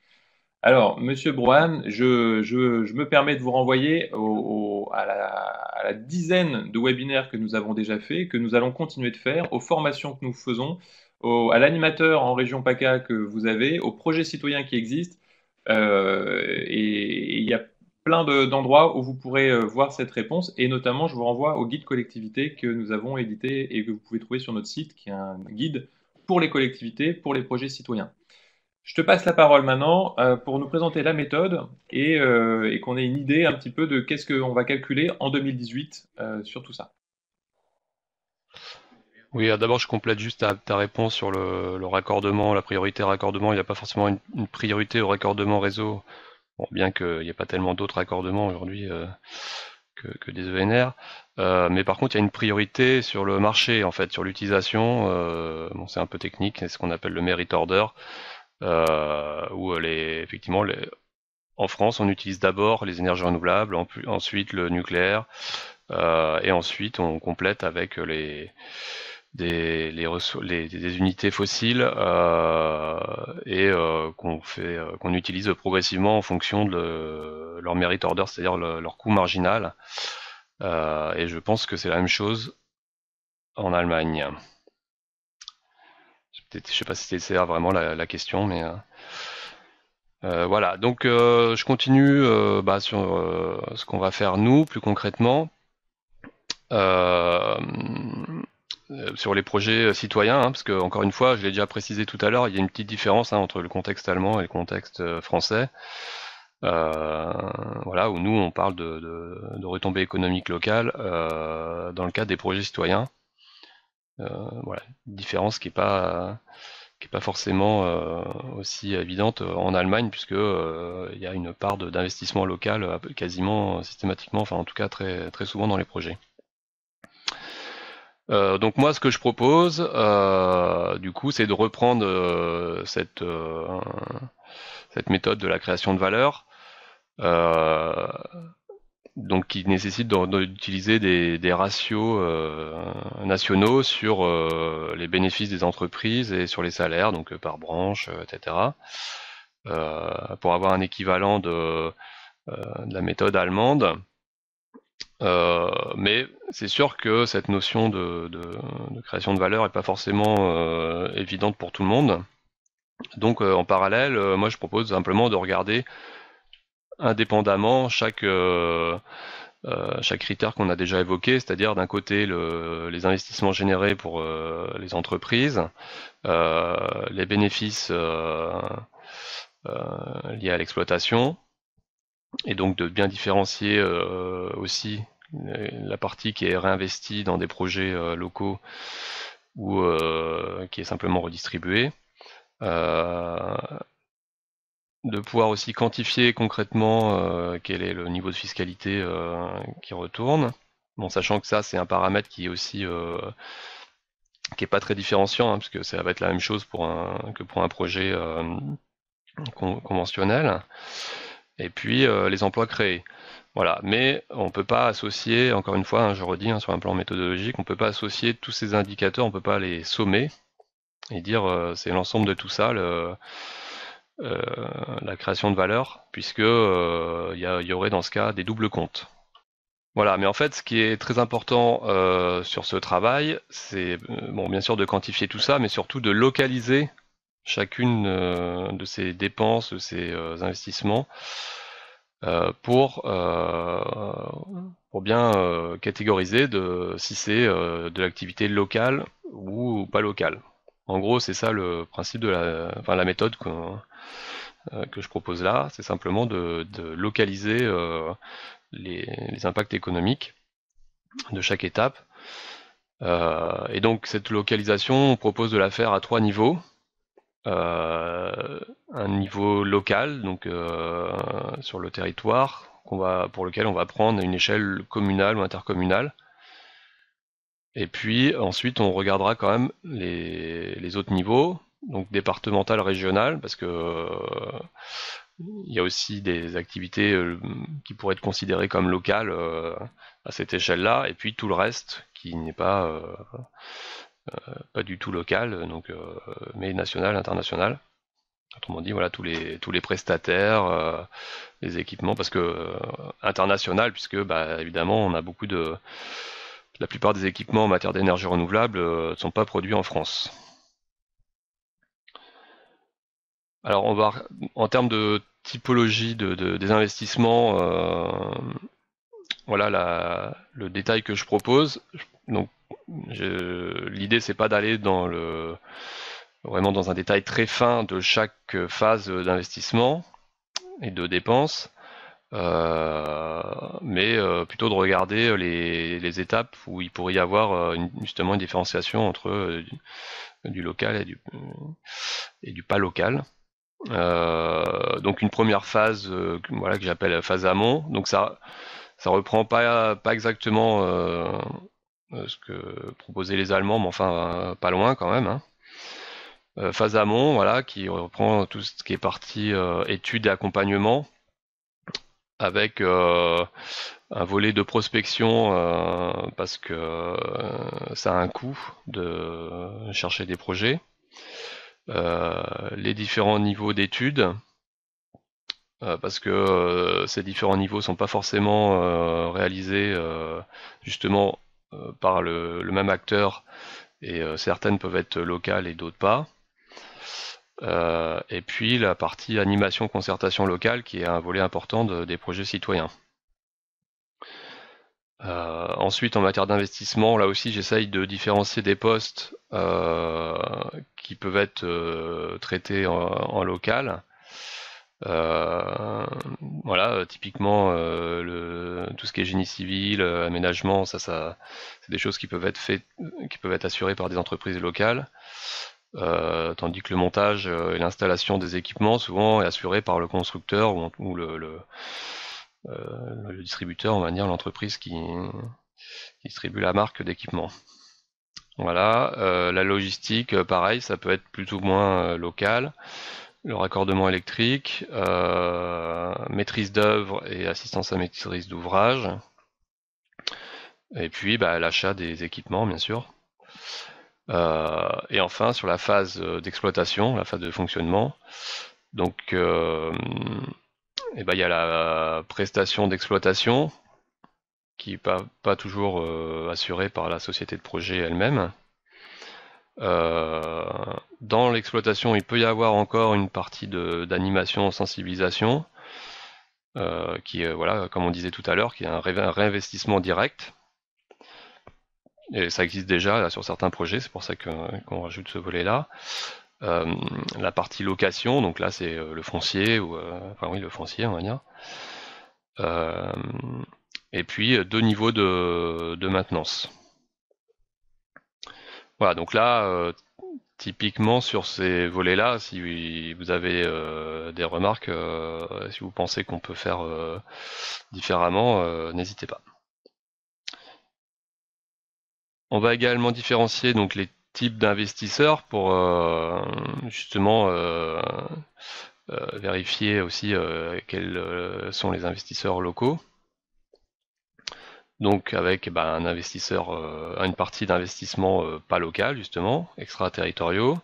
Alors, monsieur Brohan, je me permets de vous renvoyer à la dizaine de webinaires que nous avons déjà fait, que nous allons continuer de faire, aux formations que nous faisons, à l'animateur en région PACA que vous avez, aux projets citoyens qui existent. Et il y a plein d'endroits où vous pourrez voir cette réponse. Et notamment, je vous renvoie au guide collectivité que nous avons édité et que vous pouvez trouver sur notre site, qui est un guide pour les collectivités, pour les projets citoyens. Je te passe la parole maintenant pour nous présenter la méthode et qu'on ait une idée un petit peu de qu'est-ce qu'on va calculer en 2018 sur tout ça. Oui, d'abord je complète juste ta réponse sur le raccordement, la priorité raccordement. Il n'y a pas forcément une priorité au raccordement réseau, bon, bien qu'il n'y ait pas tellement d'autres raccordements aujourd'hui que des ENR. Mais par contre, il y a une priorité sur le marché, en fait, sur l'utilisation. Bon, c'est un peu technique, c'est ce qu'on appelle le merit order, où effectivement, en France, on utilise d'abord les énergies renouvelables, ensuite le nucléaire, et ensuite on complète avec des unités fossiles qu'on utilise progressivement en fonction de leur merit order, c'est-à-dire leur coût marginal. Et je pense que c'est la même chose en Allemagne. Je sais pas si c'est vraiment la question, mais voilà. Donc je continue sur ce qu'on va faire nous plus concrètement. Sur les projets citoyens, parce que encore une fois, je l'ai déjà précisé tout à l'heure, il y a une petite différence entre le contexte allemand et le contexte français. Voilà, où nous on parle de retombées économiques locales dans le cadre des projets citoyens. Voilà, une différence qui est pas forcément aussi évidente en Allemagne, puisque il y a une part d'investissement local quasiment systématiquement, enfin en tout cas très très souvent dans les projets. Donc moi, ce que je propose, du coup, c'est de reprendre cette méthode de la création de valeur, donc qui nécessite d'utiliser des ratios nationaux sur les bénéfices des entreprises et sur les salaires, donc par branche, etc., pour avoir un équivalent de la méthode allemande. Mais c'est sûr que cette notion de création de valeur n'est pas forcément évidente pour tout le monde. Donc en parallèle, moi je propose simplement de regarder indépendamment chaque critère qu'on a déjà évoqué, c'est-à-dire d'un côté les investissements générés pour les entreprises, les bénéfices liés à l'exploitation, et donc de bien différencier aussi la partie qui est réinvestie dans des projets locaux ou qui est simplement redistribuée. De pouvoir aussi quantifier concrètement quel est le niveau de fiscalité qui retourne, bon, sachant que ça c'est un paramètre qui est aussi qui est pas très différenciant, hein, parce que ça va être la même chose que pour un projet conventionnel. Et puis les emplois créés. Voilà, mais on peut pas associer, encore une fois, hein, je redis, hein, sur un plan méthodologique, on peut pas associer tous ces indicateurs, on peut pas les sommer et dire c'est l'ensemble de tout ça, la création de valeur, puisque il y aurait dans ce cas des doubles comptes. Voilà, mais en fait, ce qui est très important sur ce travail, c'est bon, bien sûr de quantifier tout ça, mais surtout de localiser chacune de ces dépenses, de ces investissements, pour bien catégoriser si c'est de l'activité locale ou pas locale. En gros, c'est ça le principe de la méthode que je propose là, c'est simplement de localiser les impacts économiques de chaque étape. Et donc cette localisation, on propose de la faire à 3 niveaux. Un niveau local, donc sur le territoire, pour lequel on va prendre une échelle communale ou intercommunale. Et puis ensuite, on regardera quand même les autres niveaux, donc départemental, régional, parce que il y a aussi des activités qui pourraient être considérées comme locales à cette échelle-là, et puis tout le reste qui n'est pas du tout local, donc mais national, international. Autrement dit, voilà tous les prestataires, les équipements, parce que international, puisque évidemment on a la plupart des équipements en matière d'énergie renouvelable ne sont pas produits en France. Alors en termes de typologie des investissements, voilà le détail que je propose. Donc l'idée c'est pas d'aller vraiment dans un détail très fin de chaque phase d'investissement et de dépenses, mais plutôt de regarder les étapes où il pourrait y avoir justement une différenciation entre du local et du pas local. Donc une première phase voilà, que j'appelle phase amont. Donc ça reprend pas exactement ce que proposaient les Allemands, mais enfin pas loin quand même, hein. Phase amont, voilà, qui reprend tout ce qui est partie études et accompagnement, avec un volet de prospection parce que ça a un coût de chercher des projets, les différents niveaux d'études, parce que ces différents niveaux sont pas forcément réalisés justement par le même acteur, et certaines peuvent être locales et d'autres pas. Et puis la partie animation concertation locale, qui est un volet important des projets citoyens. Ensuite, en matière d'investissement, là aussi, j'essaye de différencier des postes qui peuvent être traités en local. Voilà, typiquement tout ce qui est génie civil, aménagement, ça, c'est des choses qui peuvent être assurées par des entreprises locales. Tandis que le montage et l'installation des équipements souvent est assuré par le constructeur ou le distributeur, on va dire, l'entreprise qui distribue la marque d'équipement. Voilà, la logistique, pareil, ça peut être plus ou moins local. Le raccordement électrique, maîtrise d'œuvre et assistance à maîtrise d'ouvrage. Et puis l'achat des équipements, bien sûr. Et enfin, sur la phase d'exploitation, la phase de fonctionnement, donc il y a la prestation d'exploitation qui n'est pas toujours assurée par la société de projet elle-même. Dans l'exploitation, il peut y avoir encore une partie d'animation, sensibilisation, qui est, voilà, comme on disait tout à l'heure, qui est un réinvestissement direct. Et ça existe déjà là, sur certains projets, c'est pour ça qu'on rajoute ce volet-là. La partie location, donc là c'est le foncier, le foncier on va dire. Et puis 2 niveaux de maintenance. Voilà, donc là, typiquement sur ces volets-là, si vous avez des remarques, si vous pensez qu'on peut faire différemment, n'hésitez pas. On va également différencier donc les types d'investisseurs pour justement vérifier aussi quels sont les investisseurs locaux. Donc avec un investisseur, une partie d'investissement pas local justement, extraterritoriaux,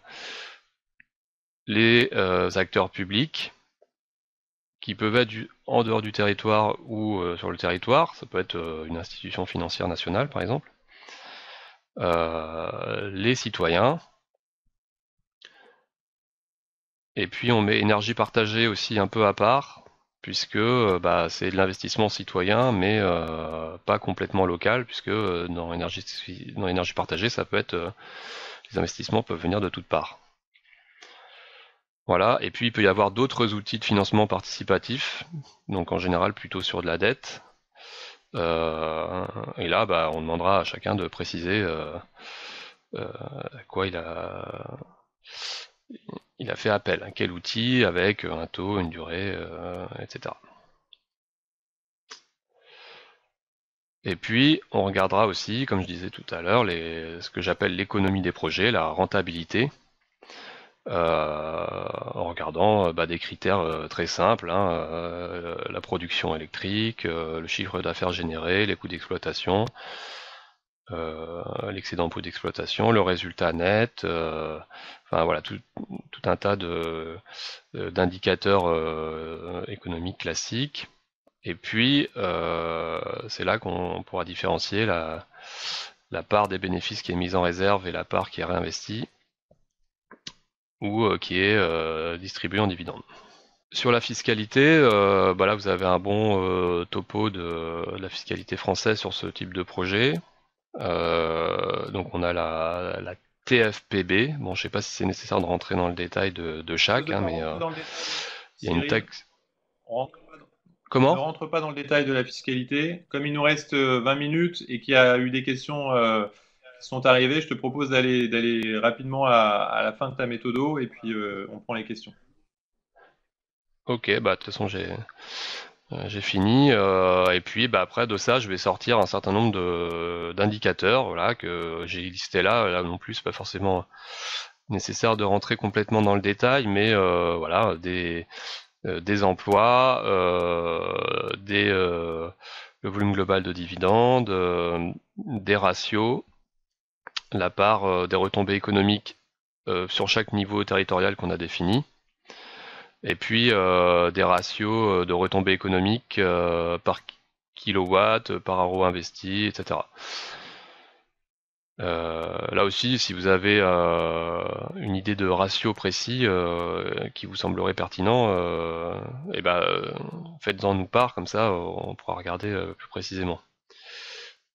les acteurs publics qui peuvent être en dehors du territoire ou sur le territoire, ça peut être une institution financière nationale par exemple, les citoyens, et puis on met énergie partagée aussi un peu à part, puisque bah, c'est de l'investissement citoyen, mais pas complètement local, puisque dans énergie partagée, ça peut être les investissements peuvent venir de toutes parts. Voilà. Et puis il peut y avoir d'autres outils de financement participatif, donc en général plutôt sur de la dette. Euh, et là, bah, on demandera à chacun de préciser à quoi il a fait appel, à quel outil, avec un taux, une durée, etc. Et puis, on regardera aussi, comme je disais tout à l'heure, ce que j'appelle l'économie des projets, la rentabilité, en regardant bah, des critères très simples, hein, la production électrique, le chiffre d'affaires généré, les coûts d'exploitation, l'excédent coût d'exploitation, le résultat net, enfin voilà, tout un tas d'indicateurs économiques classiques. Et puis, c'est là qu'on pourra différencier la part des bénéfices qui est mise en réserve et la part qui est réinvestie ou qui est distribuée en dividendes. Sur la fiscalité, bah là vous avez un bon topo de la fiscalité française sur ce type de projet. Donc on a la TFPB. Bon, je sais pas si c'est nécessaire de rentrer dans le détail de Propose chaque, de hein, pas mais rentrer dans le détail, il y a une Cyril. taxe. On rentre pas dans- Ne Comment? rentre pas dans le détail de la fiscalité. Comme il nous reste 20 minutes et qu'il y a eu des questions qui sont arrivées, je te propose d'aller rapidement à la fin de ta méthodo et puis on prend les questions. Ok, bah de toute façon j'ai fini. Et puis bah après de ça, je vais sortir un certain nombre d'indicateurs, voilà, que j'ai listés là. Là non plus, c'est pas forcément nécessaire de rentrer complètement dans le détail, mais voilà, des emplois, le volume global de dividendes, des ratios, la part des retombées économiques sur chaque niveau territorial qu'on a défini, et puis des ratios de retombées économiques par kilowatt, par euro investi, etc. Là aussi, si vous avez une idée de ratio précis qui vous semblerait pertinent, et ben, faites-en nous part, comme ça on pourra regarder plus précisément.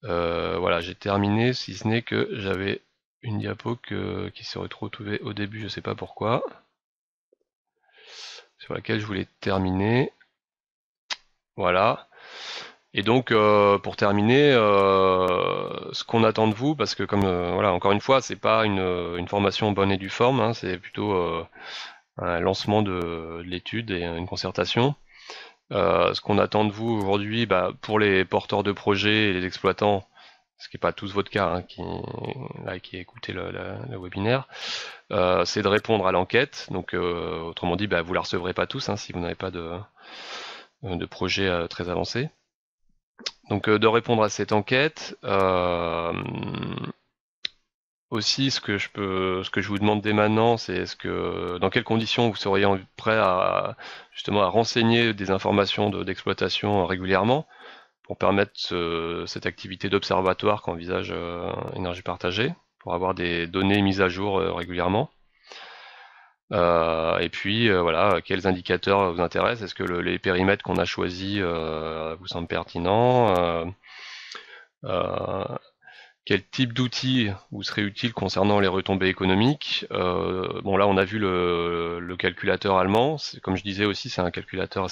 Voilà, j'ai terminé, si ce n'est que j'avais une diapo qui s'est retrouvée au début, je sais pas pourquoi, sur laquelle je voulais terminer. Voilà. Et donc, pour terminer, ce qu'on attend de vous, parce que comme voilà, encore une fois, c'est pas une formation en bonne et due forme, hein, c'est plutôt un lancement de l'étude et une concertation. Ce qu'on attend de vous aujourd'hui, bah, pour les porteurs de projets et les exploitants, ce qui n'est pas tous votre cas, hein, qui écoutez le webinaire, c'est de répondre à l'enquête. Donc, autrement dit, bah, vous la recevrez pas tous hein, si vous n'avez pas de projet très avancé. Donc de répondre à cette enquête. Aussi, ce que je vous demande dès maintenant, c'est dans quelles conditions vous seriez prêt à justement à renseigner des informations d'exploitation régulièrement pour permettre cette activité d'observatoire qu'envisage Énergie Partagée, pour avoir des données mises à jour régulièrement. Et puis voilà, quels indicateurs vous intéressent? Est-ce que les périmètres qu'on a choisis vous semblent pertinents? Euh, Quel type d'outils vous serait utile concernant les retombées économiques? Bon là on a vu le calculateur allemand. Comme je disais aussi, c'est un calculateur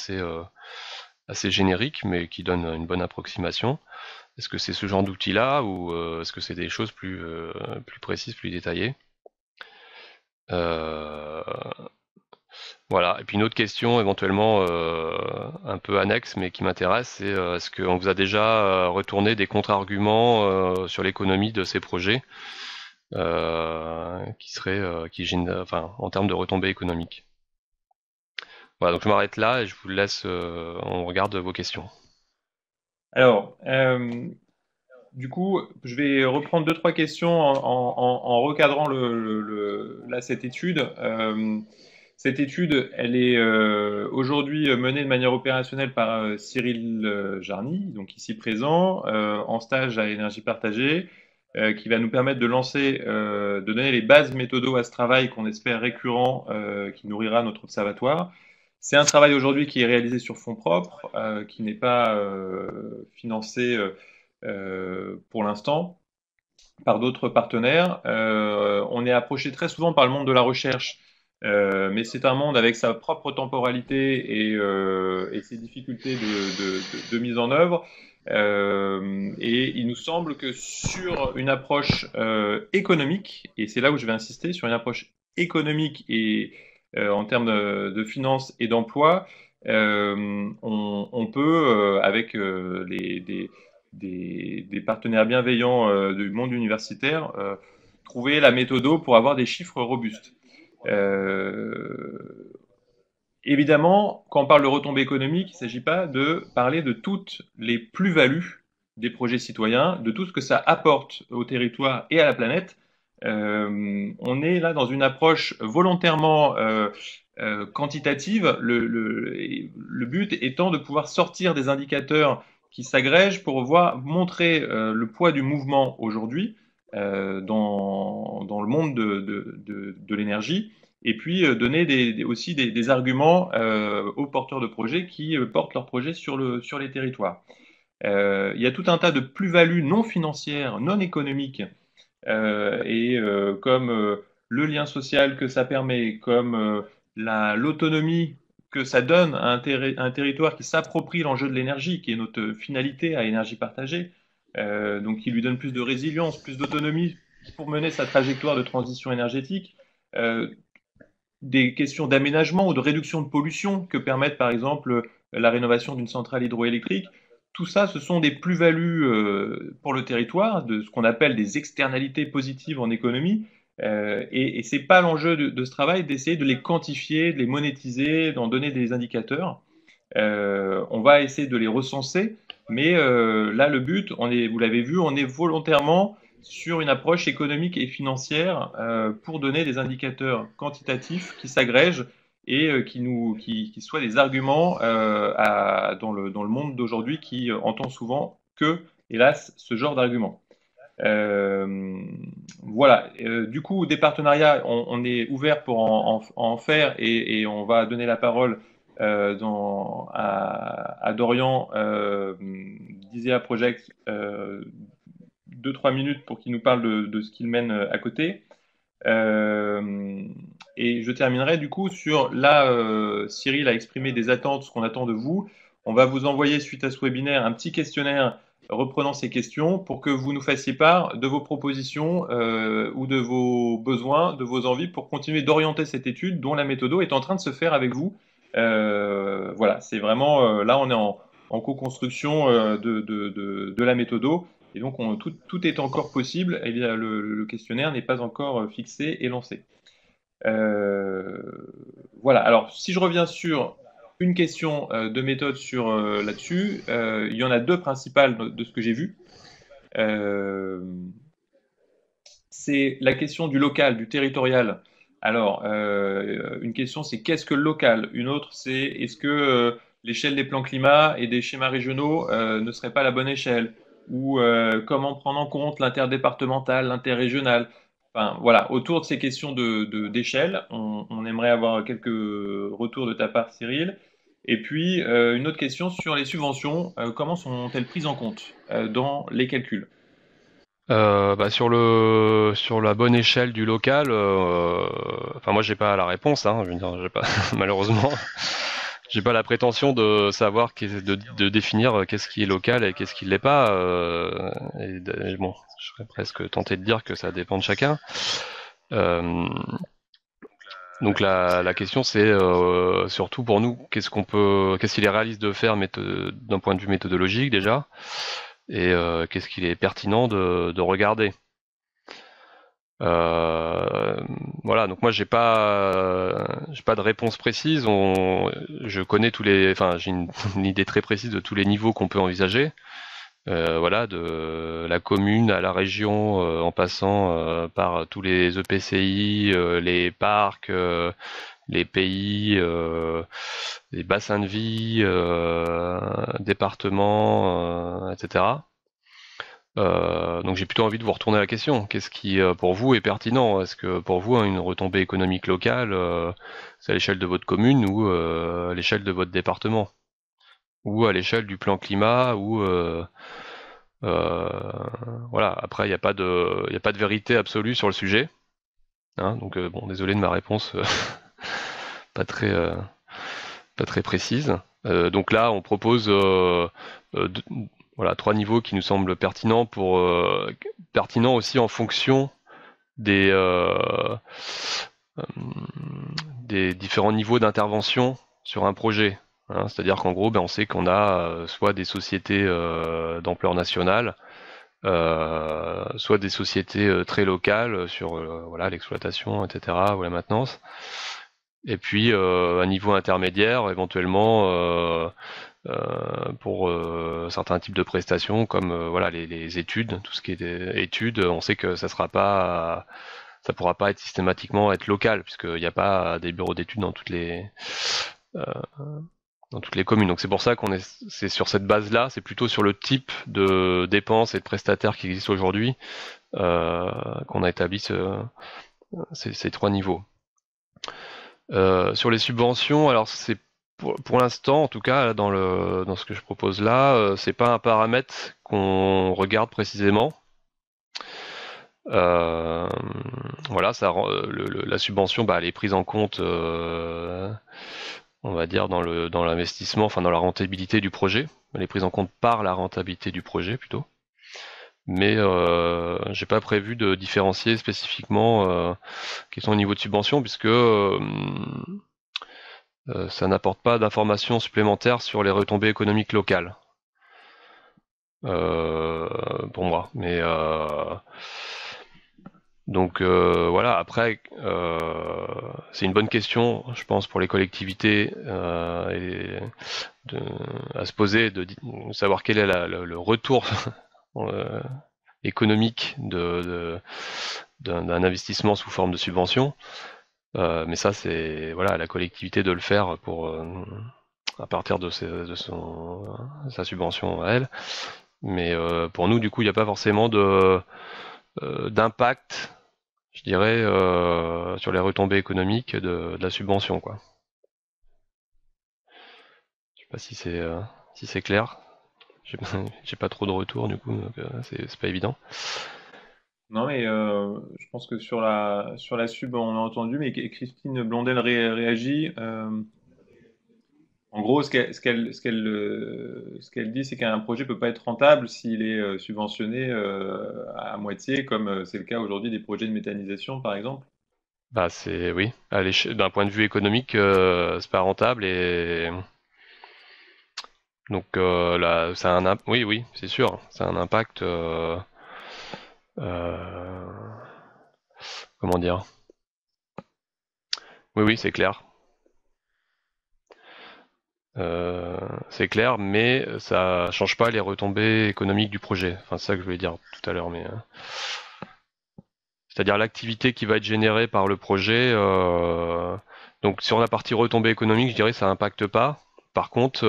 assez générique, mais qui donne une bonne approximation. Est-ce que c'est ce genre d'outil-là ou est-ce que c'est des choses plus précises, plus détaillées? Euh, Voilà. Et puis une autre question éventuellement un peu annexe, mais qui m'intéresse, c'est est-ce qu'on vous a déjà retourné des contre-arguments sur l'économie de ces projets qui génèrent, enfin, en termes de retombées économiques. Voilà, donc je m'arrête là et je vous laisse, on regarde vos questions. Alors, du coup, je vais reprendre deux, trois questions en recadrant là, cette étude. Cette étude, elle est aujourd'hui menée de manière opérationnelle par Cyril Jarny, donc ici présent, en stage à Énergie Partagée, qui va nous permettre de lancer, de donner les bases méthodo à ce travail qu'on espère récurrent, qui nourrira notre observatoire. C'est un travail aujourd'hui qui est réalisé sur fonds propres, qui n'est pas financé pour l'instant par d'autres partenaires. On est approché très souvent par le monde de la recherche, mais c'est un monde avec sa propre temporalité et ses difficultés de mise en œuvre. Et il nous semble que sur une approche économique, et c'est là où je vais insister, sur une approche économique et en termes de finances et d'emploi, on peut, avec des partenaires bienveillants du monde universitaire, trouver la méthode pour avoir des chiffres robustes. Euh, Évidemment, quand on parle de retombées économiques, il ne s'agit pas de parler de toutes les plus-values des projets citoyens, de tout ce que ça apporte au territoire et à la planète. On est là dans une approche volontairement quantitative, le but étant de pouvoir sortir des indicateurs qui s'agrègent pour montrer le poids du mouvement aujourd'hui dans le monde de l'énergie et puis donner aussi des arguments aux porteurs de projets qui portent leurs projets sur les territoires. Il y a tout un tas de plus-values non financières, non économiques, comme le lien social que ça permet, comme l'autonomie que ça donne à un territoire qui s'approprie l'enjeu de l'énergie, qui est notre finalité à énergie partagée, donc qui lui donne plus de résilience, plus d'autonomie pour mener sa trajectoire de transition énergétique. Des questions d'aménagement ou de réduction de pollution que permettent par exemple la rénovation d'une centrale hydroélectrique. Tout ça, ce sont des plus-values pour le territoire, de ce qu'on appelle des externalités positives en économie. Et ce n'est pas l'enjeu de ce travail d'essayer de les quantifier, de les monétiser, d'en donner des indicateurs. On va essayer de les recenser, mais là, le but, vous l'avez vu, on est volontairement sur une approche économique et financière pour donner des indicateurs quantitatifs qui s'agrègent et qui soient des arguments dans le monde d'aujourd'hui qui entend souvent que, hélas, ce genre d'arguments. Voilà. Du coup, des partenariats, on est ouvert pour en faire et on va donner la parole à Dorian d'ISEA Project 2-3 minutes pour qu'il nous parle de ce qu'il mène à côté. Et je terminerai du coup sur là, Cyril a exprimé des attentes, ce qu'on attend de vous. On va vous envoyer suite à ce webinaire un petit questionnaire reprenant ces questions pour que vous nous fassiez part de vos propositions ou de vos besoins, de vos envies pour continuer d'orienter cette étude dont la méthode est en train de se faire avec vous. Voilà, c'est vraiment là on est en co-construction de la méthode et donc tout est encore possible et le questionnaire n'est pas encore fixé et lancé. Voilà, alors si je reviens sur une question de méthode là-dessus, il y en a deux principales de ce que j'ai vu. C'est la question du local, du territorial. Alors, une question, c'est qu'est-ce que le local? Une autre, c'est est-ce que l'échelle des plans climat et des schémas régionaux ne serait pas la bonne échelle? Ou comment prendre en compte l'interdépartemental, l'interrégional? Enfin, voilà, autour de ces questions d'échelle, on aimerait avoir quelques retours de ta part, Cyril. Et puis, une autre question sur les subventions, comment sont-elles prises en compte dans les calculs? Sur la bonne échelle du local, enfin moi j'ai pas la réponse, hein, je veux dire, j'ai pas malheureusement, j'ai pas la prétention de savoir de définir qu'est-ce qui est local et qu'est-ce qui l'est pas. Bon, je serais presque tenté de dire que ça dépend de chacun. Euh, donc la question c'est surtout pour nous, qu'est-ce qu'il est réaliste de faire d'un point de vue méthodologique déjà, et qu'est-ce qu'il est pertinent de regarder. Voilà, donc moi j'ai pas de réponse précise. Je connais enfin j'ai une idée très précise de tous les niveaux qu'on peut envisager. Voilà, de la commune à la région, en passant par tous les EPCI, les parcs, les pays, les bassins de vie, départements, etc. Donc j'ai plutôt envie de vous retourner la question. Qu'est-ce qui, pour vous, est pertinent? Est-ce que pour vous, hein, une retombée économique locale, c'est à l'échelle de votre commune ou à l'échelle de votre département? Ou à l'échelle du plan climat ou euh, voilà. Après, il y a pas de vérité absolue sur le sujet, hein. Donc bon, désolé de ma réponse pas très pas très précise. Donc là, on propose deux- voilà, 3 niveaux qui nous semblent pertinents pertinents aussi en fonction des euh, des différents niveaux d'intervention sur un projet, hein. C'est-à-dire qu'en gros, ben, on sait qu'on a soit des sociétés d'ampleur nationale, soit des sociétés très locales sur voilà l'exploitation, etc., ou la maintenance. Et puis un niveau intermédiaire, éventuellement pour certains types de prestations, comme voilà les études, tout ce qui est des études, on sait que ça pourra pas être systématiquement être local, puisqu'il n'y a pas des bureaux d'études euh, dans toutes les communes. Donc c'est pour ça c'est sur cette base-là, c'est plutôt sur le type de dépenses et de prestataires qui existent aujourd'hui qu'on a établi ces 3 niveaux. Sur les subventions, alors c'est pour l'instant, en tout cas, dans ce que je propose là, c'est pas un paramètre qu'on regarde précisément. Euh, voilà, la subvention, bah, elle est prise en compte, on va dire, dans l'investissement, enfin dans la rentabilité du projet. Elle est prise en compte par la rentabilité du projet plutôt. Mais j'ai pas prévu de différencier spécifiquement question au niveau de subvention, puisque ça n'apporte pas d'informations supplémentaires sur les retombées économiques locales, euh, pour moi. Mais donc voilà. Après, c'est une bonne question, je pense, pour les collectivités de, à se poser, de savoir quel est le retour euh, économique d'un investissement sous forme de subvention. Mais ça, c'est voilà, à la collectivité de le faire à partir sa subvention à elle. Mais pour nous, du coup, il n'y a pas forcément d'impact, je dirais, sur les retombées économiques de la subvention, quoi. Je sais pas si c'est clair. J'ai j'ai pas trop de retour, du coup, donc c'est pas évident. Non, mais je pense que sur la sub, on a entendu, mais Christine Blondel réagit. En gros, ce qu'elle dit, c'est qu'un projet peut pas être rentable s'il est subventionné à moitié, comme c'est le cas aujourd'hui des projets de méthanisation, par exemple. Bah c'est oui, d'un point de vue économique, c'est pas rentable et donc là, oui oui, c'est sûr, ça a un impact. Euh, comment dire? Oui oui, c'est clair. Euh, c'est clair, mais ça change pas les retombées économiques du projet. Enfin, c'est ça que je voulais dire tout à l'heure, mais c'est-à-dire l'activité qui va être générée par le projet. Donc sur la partie retombée économique, je dirais que ça impacte pas. Par contre,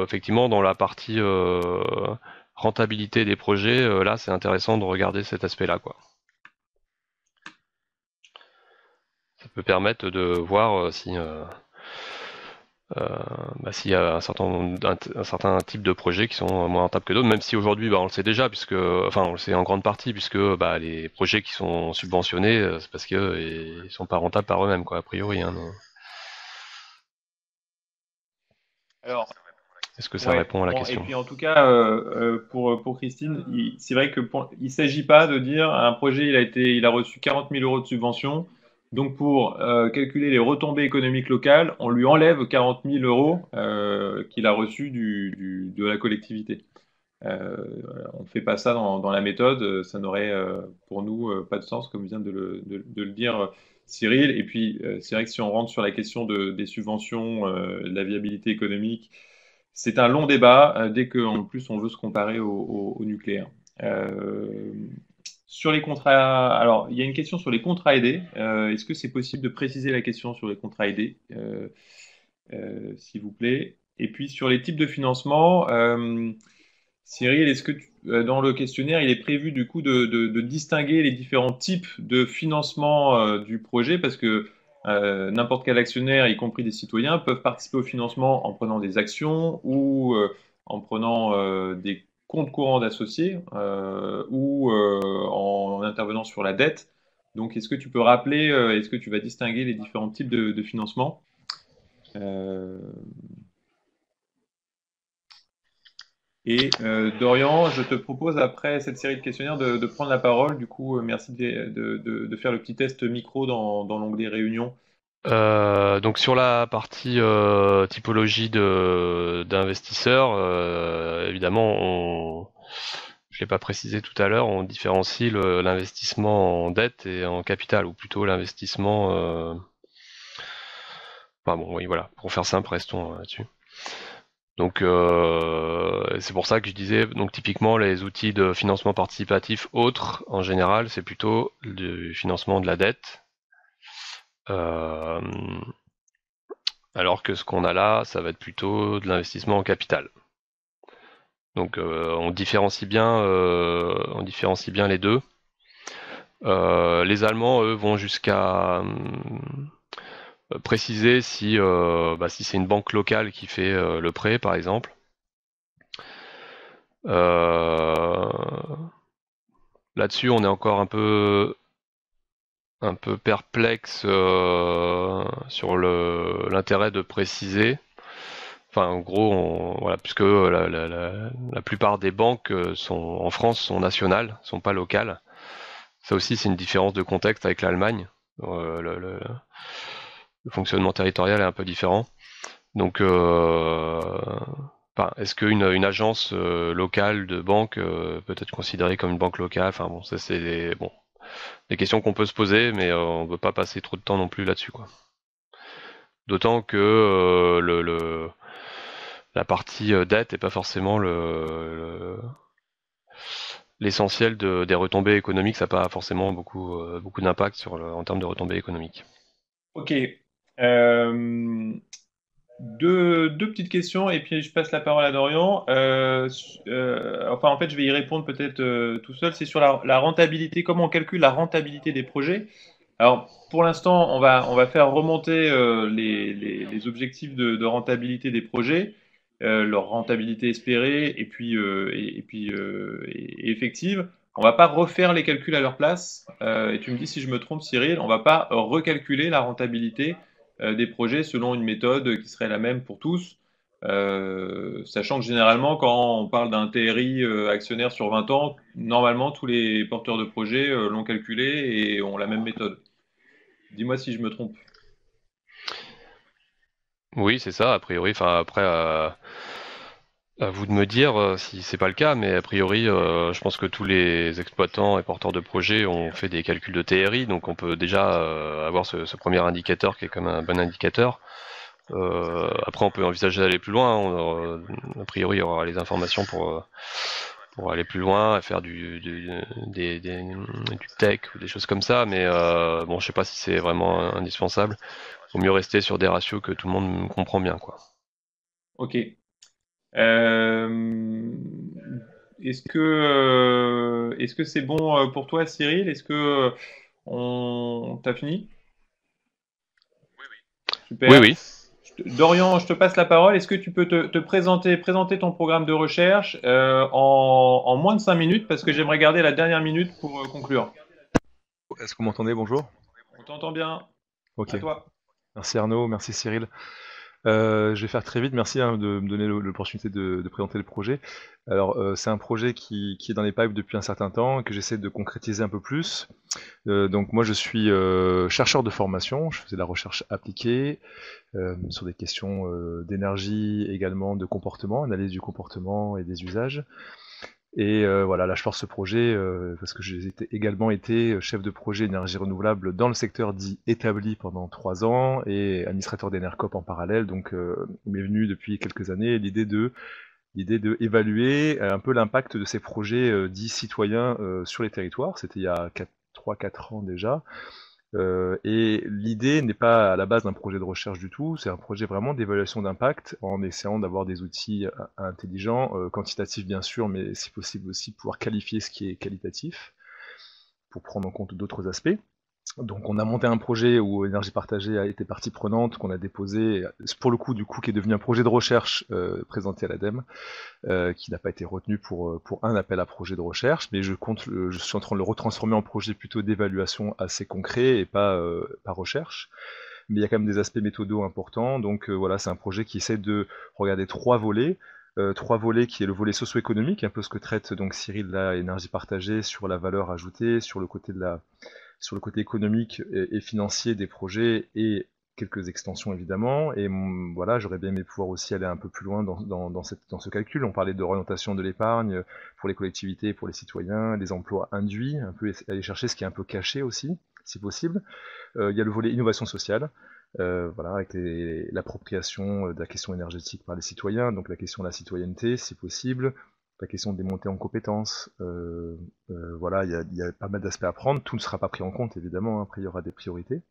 effectivement, dans la partie rentabilité des projets, là, c'est intéressant de regarder cet aspect-là, quoi. Ça peut permettre de voir si euh, s'il y a un certain type de projets qui sont moins rentables que d'autres, même si aujourd'hui, bah, on le sait déjà, puisque, enfin, on le sait en grande partie, puisque bah, les projets qui sont subventionnés, c'est parce qu'ils sont pas rentables par eux-mêmes, quoi, a priori, hein, Alors, est-ce que ça ouais, répond à la bon, et question? puis en tout cas, pour Christine, c'est vrai que il s'agit pas de dire un projet, il a reçu 40 000 euros de subvention, donc pour calculer les retombées économiques locales, on lui enlève 40 000 euros qu'il a reçus de la collectivité. On ne fait pas ça dans la méthode, ça n'aurait pour nous pas de sens, comme vient de le dire Cyril. Et puis, c'est vrai que si on rentre sur la question des subventions, de la viabilité économique, c'est un long débat dès qu'en plus on veut se comparer au nucléaire. Euh, sur les contrats, alors il y a une question sur les contrats aidés. Est-ce que c'est possible de préciser la question sur les contrats aidés, s'il vous plaît? Et puis sur les types de financement. Cyril, est-ce que dans le questionnaire, il est prévu du coup de distinguer les différents types de financement du projet parce que n'importe quel actionnaire, y compris des citoyens, peuvent participer au financement en prenant des actions ou en prenant des comptes courants d'associés ou en intervenant sur la dette. Donc, est-ce que tu peux rappeler, est-ce que tu vas distinguer les différents types de financement? Euh, Et Dorian, je te propose après cette série de questionnaires de prendre la parole. Du coup, merci de faire le petit test micro dans l'onglet Réunion. Donc sur la partie typologie d'investisseurs, évidemment, je l'ai pas précisé tout à l'heure, on différencie l'investissement en dette et en capital, ou plutôt l'investissement. Enfin bon, oui, voilà. Pour faire simple, restons là-dessus. Donc c'est pour ça que je disais, donc typiquement les outils de financement participatif autres, en général, c'est plutôt du financement de la dette. Euh, Alors que ce qu'on a là, ça va être plutôt de l'investissement en capital. Donc on différencie bien les deux. Les Allemands, eux, vont jusqu'à préciser si c'est une banque locale qui fait le prêt, par exemple. Euh, Là-dessus, on est encore un peu perplexe sur l'intérêt de préciser. Enfin, en gros, voilà, puisque la plupart des banques en France sont nationales, sont pas locales. Ça aussi, c'est une différence de contexte avec l'Allemagne. Le fonctionnement territorial est un peu différent. Donc, enfin, est-ce qu'une agence locale de banque peut être considérée comme une banque locale? Enfin bon, ça c'est des questions qu'on peut se poser, mais on ne veut pas passer trop de temps non plus là-dessus, quoi. D'autant que la partie dette n'est pas forcément l'essentiel des retombées économiques. Ça n'a pas forcément beaucoup d'impact en termes de retombées économiques. Ok. Deux petites questions et puis je passe la parole à Dorian. Enfin, en fait, je vais y répondre peut-être tout seul. C'est sur la rentabilité. Comment on calcule la rentabilité des projets? Alors, pour l'instant, on va faire remonter les objectifs de rentabilité des projets, leur rentabilité espérée et effective. On va pas refaire les calculs à leur place. Et tu me dis si je me trompe, Cyril, on va pas recalculer la rentabilité des projets selon une méthode qui serait la même pour tous. Sachant que généralement, quand on parle d'un TRI actionnaire sur 20 ans, normalement, tous les porteurs de projets l'ont calculé et ont la même méthode. Dis-moi si je me trompe. Oui, c'est ça, a priori. Enfin, après, à vous de me dire si c'est pas le cas, mais a priori, je pense que tous les exploitants et porteurs de projets ont fait des calculs de TRI, donc on peut déjà avoir ce premier indicateur qui est comme un bon indicateur. Après, on peut envisager d'aller plus loin. A priori, il y aura les informations pour aller plus loin et faire du tech ou des choses comme ça, mais bon, je sais pas si c'est vraiment indispensable. Vaut mieux rester sur des ratios que tout le monde comprend bien, quoi. Ok. Euh, est-ce que c'est bon pour toi, Cyril? Est-ce que on t'as fini? Oui, Super. oui. Dorian, je te passe la parole. Est-ce que tu peux te présenter ton programme de recherche en moins de 5 minutes parce que j'aimerais garder la dernière minute pour conclure. Est-ce que vous m'entendez? Bonjour. On t'entend bien. Ok. À toi. Merci Arnaud, merci Cyril. Je vais faire très vite, merci de me donner l'opportunité de présenter le projet. Alors, c'est un projet qui est dans les pipes depuis un certain temps et que j'essaie de concrétiser un peu plus. Donc moi, je suis chercheur de formation, je faisais de la recherche appliquée sur des questions d'énergie, également de comportement, analyse du comportement et des usages. Et voilà, là je force ce projet parce que j'ai également été chef de projet énergie renouvelable dans le secteur dit établi pendant 3 ans et administrateur d'Enercop en parallèle. Donc il m'est venu depuis quelques années l'idée de évaluer un peu l'impact de ces projets dits citoyens sur les territoires. C'était il y a 3-4 ans déjà. Et l'idée n'est pas à la base d'un projet de recherche du tout, c'est un projet vraiment d'évaluation d'impact en essayant d'avoir des outils intelligents, quantitatifs bien sûr, mais si possible aussi pouvoir qualifier ce qui est qualitatif pour prendre en compte d'autres aspects. Donc on a monté un projet où Énergie Partagée a été partie prenante, qu'on a déposé, pour le coup du coup qui est devenu un projet de recherche présenté à l'ADEME, qui n'a pas été retenu pour un appel à projet de recherche, mais je suis en train de le retransformer en projet plutôt d'évaluation assez concret et pas recherche. Mais il y a quand même des aspects méthodaux importants, donc voilà, c'est un projet qui essaie de regarder trois volets qui est le volet socio-économique, un peu ce que traite donc Cyril là, Énergie Partagée, sur la valeur ajoutée, sur le côté économique et financier des projets et quelques extensions évidemment. Et voilà, j'aurais bien aimé pouvoir aussi aller un peu plus loin dans ce calcul. On parlait de orientation de l'épargne pour les collectivités et pour les citoyens, les emplois induits, un peu aller chercher ce qui est un peu caché aussi, si possible. Il y a le volet innovation sociale. Voilà, avec l'appropriation de la question énergétique par les citoyens, donc la question de la citoyenneté, si possible, la question des montées en compétences, voilà, il y a pas mal d'aspects à prendre, tout ne sera pas pris en compte évidemment, hein, après il y aura des priorités.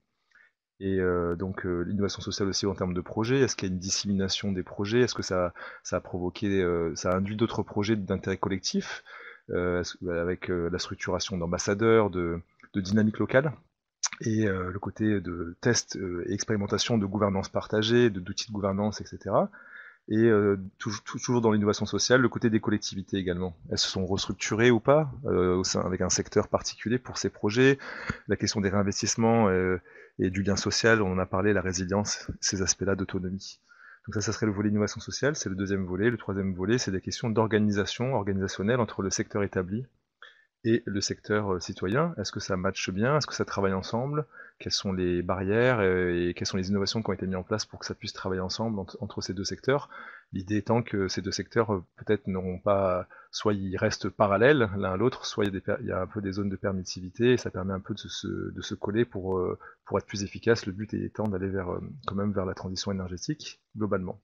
Et donc l'innovation sociale aussi en termes de projets, est-ce qu'il y a une dissémination des projets, est-ce que ça a provoqué, ça a induit d'autres projets d'intérêt collectif, avec la structuration d'ambassadeurs, de dynamiques locales, et le côté de tests et expérimentation de gouvernance partagée, d'outils de gouvernance, etc. Et toujours dans l'innovation sociale, le côté des collectivités également. Elles se sont restructurées ou pas avec un secteur particulier pour ces projets. La question des réinvestissements et du lien social, on en a parlé, la résilience, ces aspects-là d'autonomie. Donc ça serait le volet innovation sociale, c'est le deuxième volet. Le troisième volet, c'est des questions d'organisation organisationnelle entre le secteur établi et le secteur citoyen. Est-ce que ça matche bien? Est-ce que ça travaille ensemble? Quelles sont les barrières et quelles sont les innovations qui ont été mises en place pour que ça puisse travailler ensemble entre ces deux secteurs? L'idée étant que ces deux secteurs peut-être n'auront pas, soit ils restent parallèles l'un à l'autre, soit il y a un peu des zones de permittivité et ça permet un peu de se coller pour être plus efficace. Le but étant d'aller quand même vers la transition énergétique globalement.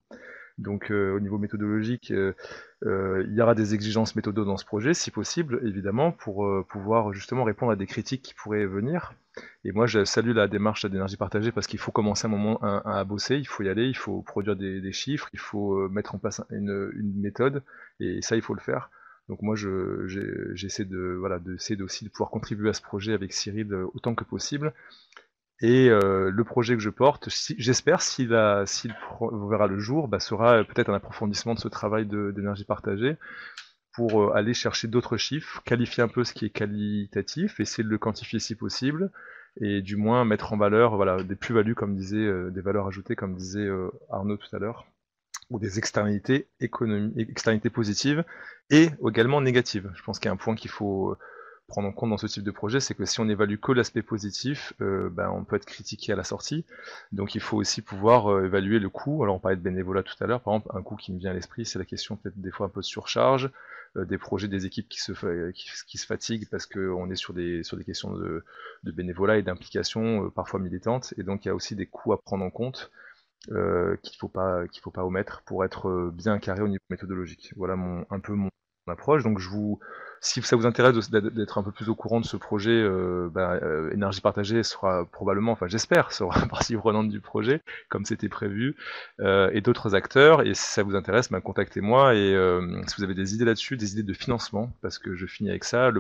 Donc au niveau méthodologique, il y aura des exigences méthodo dans ce projet, si possible, évidemment, pour pouvoir justement répondre à des critiques qui pourraient venir. Et moi, je salue la démarche d'énergie partagée parce qu'il faut commencer un moment à bosser, il faut y aller, il faut produire des chiffres, il faut mettre en place une méthode, et ça, il faut le faire. Donc moi, j'essaie d'essayer aussi de pouvoir contribuer à ce projet avec Cyril autant que possible. Et le projet que je porte, j'espère s'il verra le jour, sera peut-être un approfondissement de ce travail d'énergie partagée pour aller chercher d'autres chiffres, qualifier un peu ce qui est qualitatif, essayer de le quantifier si possible, et du moins mettre en valeur voilà, des plus-values, comme disait, des valeurs ajoutées, comme disait Arnaud tout à l'heure, ou des externalités externalités positives et également négatives. Je pense qu'il y a un point qu'il faut prendre en compte dans ce type de projet, c'est que si on n'évalue que l'aspect positif, on peut être critiqué à la sortie. Donc il faut aussi pouvoir évaluer le coût. Alors on parlait de bénévolat tout à l'heure, par exemple, un coût qui me vient à l'esprit, c'est la question peut-être des fois un peu de surcharge, des projets, des équipes qui se fatiguent parce qu'on est sur des questions de bénévolat et d'implication parfois militantes, et donc il y a aussi des coûts à prendre en compte qu'il faut pas omettre pour être bien carré au niveau méthodologique. Voilà un peu mon approche. Donc si ça vous intéresse d'être un peu plus au courant de ce projet, Énergie Partagée sera probablement, enfin j'espère, sera partie prenante du projet comme c'était prévu, et d'autres acteurs. Et si ça vous intéresse, contactez-moi. Et si vous avez des idées là-dessus, des idées de financement, parce que je finis avec ça.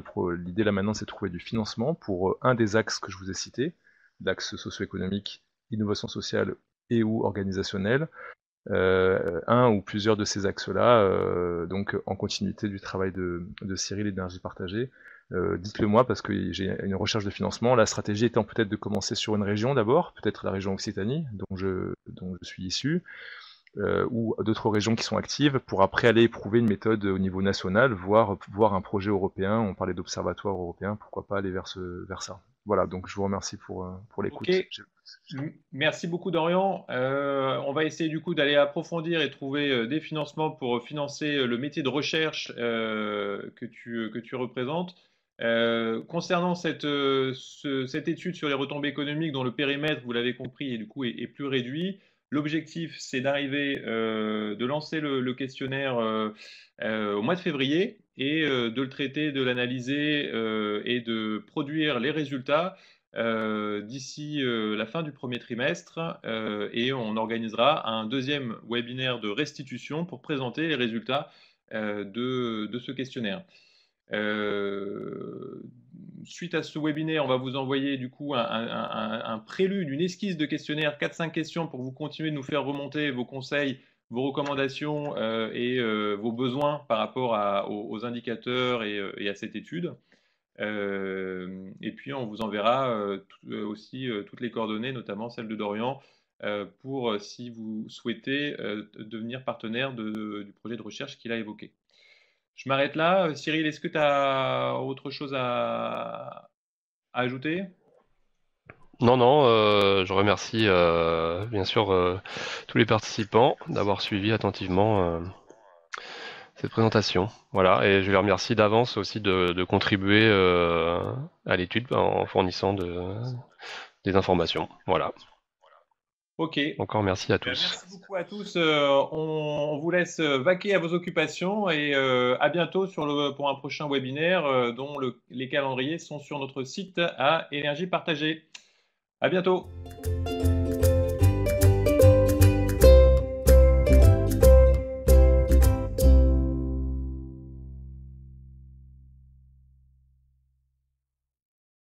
L'idée là maintenant, c'est de trouver du financement pour un des axes que je vous ai cités, l'axe socio-économique, innovation sociale et ou organisationnel, un ou plusieurs de ces axes-là, donc en continuité du travail de Cyril et d'énergie partagée. Dites-le moi parce que j'ai une recherche de financement. La stratégie étant peut-être de commencer sur une région d'abord, peut-être la région Occitanie, dont je suis issu, ou d'autres régions qui sont actives, pour après aller éprouver une méthode au niveau national, voir un projet européen. On parlait d'observatoire européen, pourquoi pas aller vers ça. Voilà, donc je vous remercie pour l'écoute. Ok. Merci beaucoup Dorian. On va essayer du coup d'aller approfondir et trouver des financements pour financer le métier de recherche que tu représentes. Concernant cette étude sur les retombées économiques dont le périmètre, vous l'avez compris, et du coup est plus réduit, l'objectif c'est d'arriver, de lancer le questionnaire au mois de février et de le traiter, de l'analyser et de produire les résultats d'ici la fin du premier trimestre et on organisera un deuxième webinaire de restitution pour présenter les résultats de ce questionnaire. Suite à ce webinaire, on va vous envoyer du coup un prélude, une esquisse de questionnaire, 4-5 questions pour vous continuer de nous faire remonter vos conseils, vos recommandations et vos besoins par rapport aux indicateurs et à cette étude. Et puis on vous enverra aussi toutes les coordonnées, notamment celles de Dorian, pour si vous souhaitez devenir partenaire du projet de recherche qu'il a évoqué. Je m'arrête là. Cyril, est-ce que tu as autre chose à ajouter? Non, non, je remercie bien sûr tous les participants d'avoir suivi attentivement cette présentation. Voilà, et je les remercie d'avance aussi de contribuer à l'étude en fournissant des informations. Voilà. Ok. Encore merci à tous. Merci beaucoup à tous. On vous laisse vaquer à vos occupations et à bientôt pour un prochain webinaire dont les calendriers sont sur notre site à Énergie Partagée. À bientôt.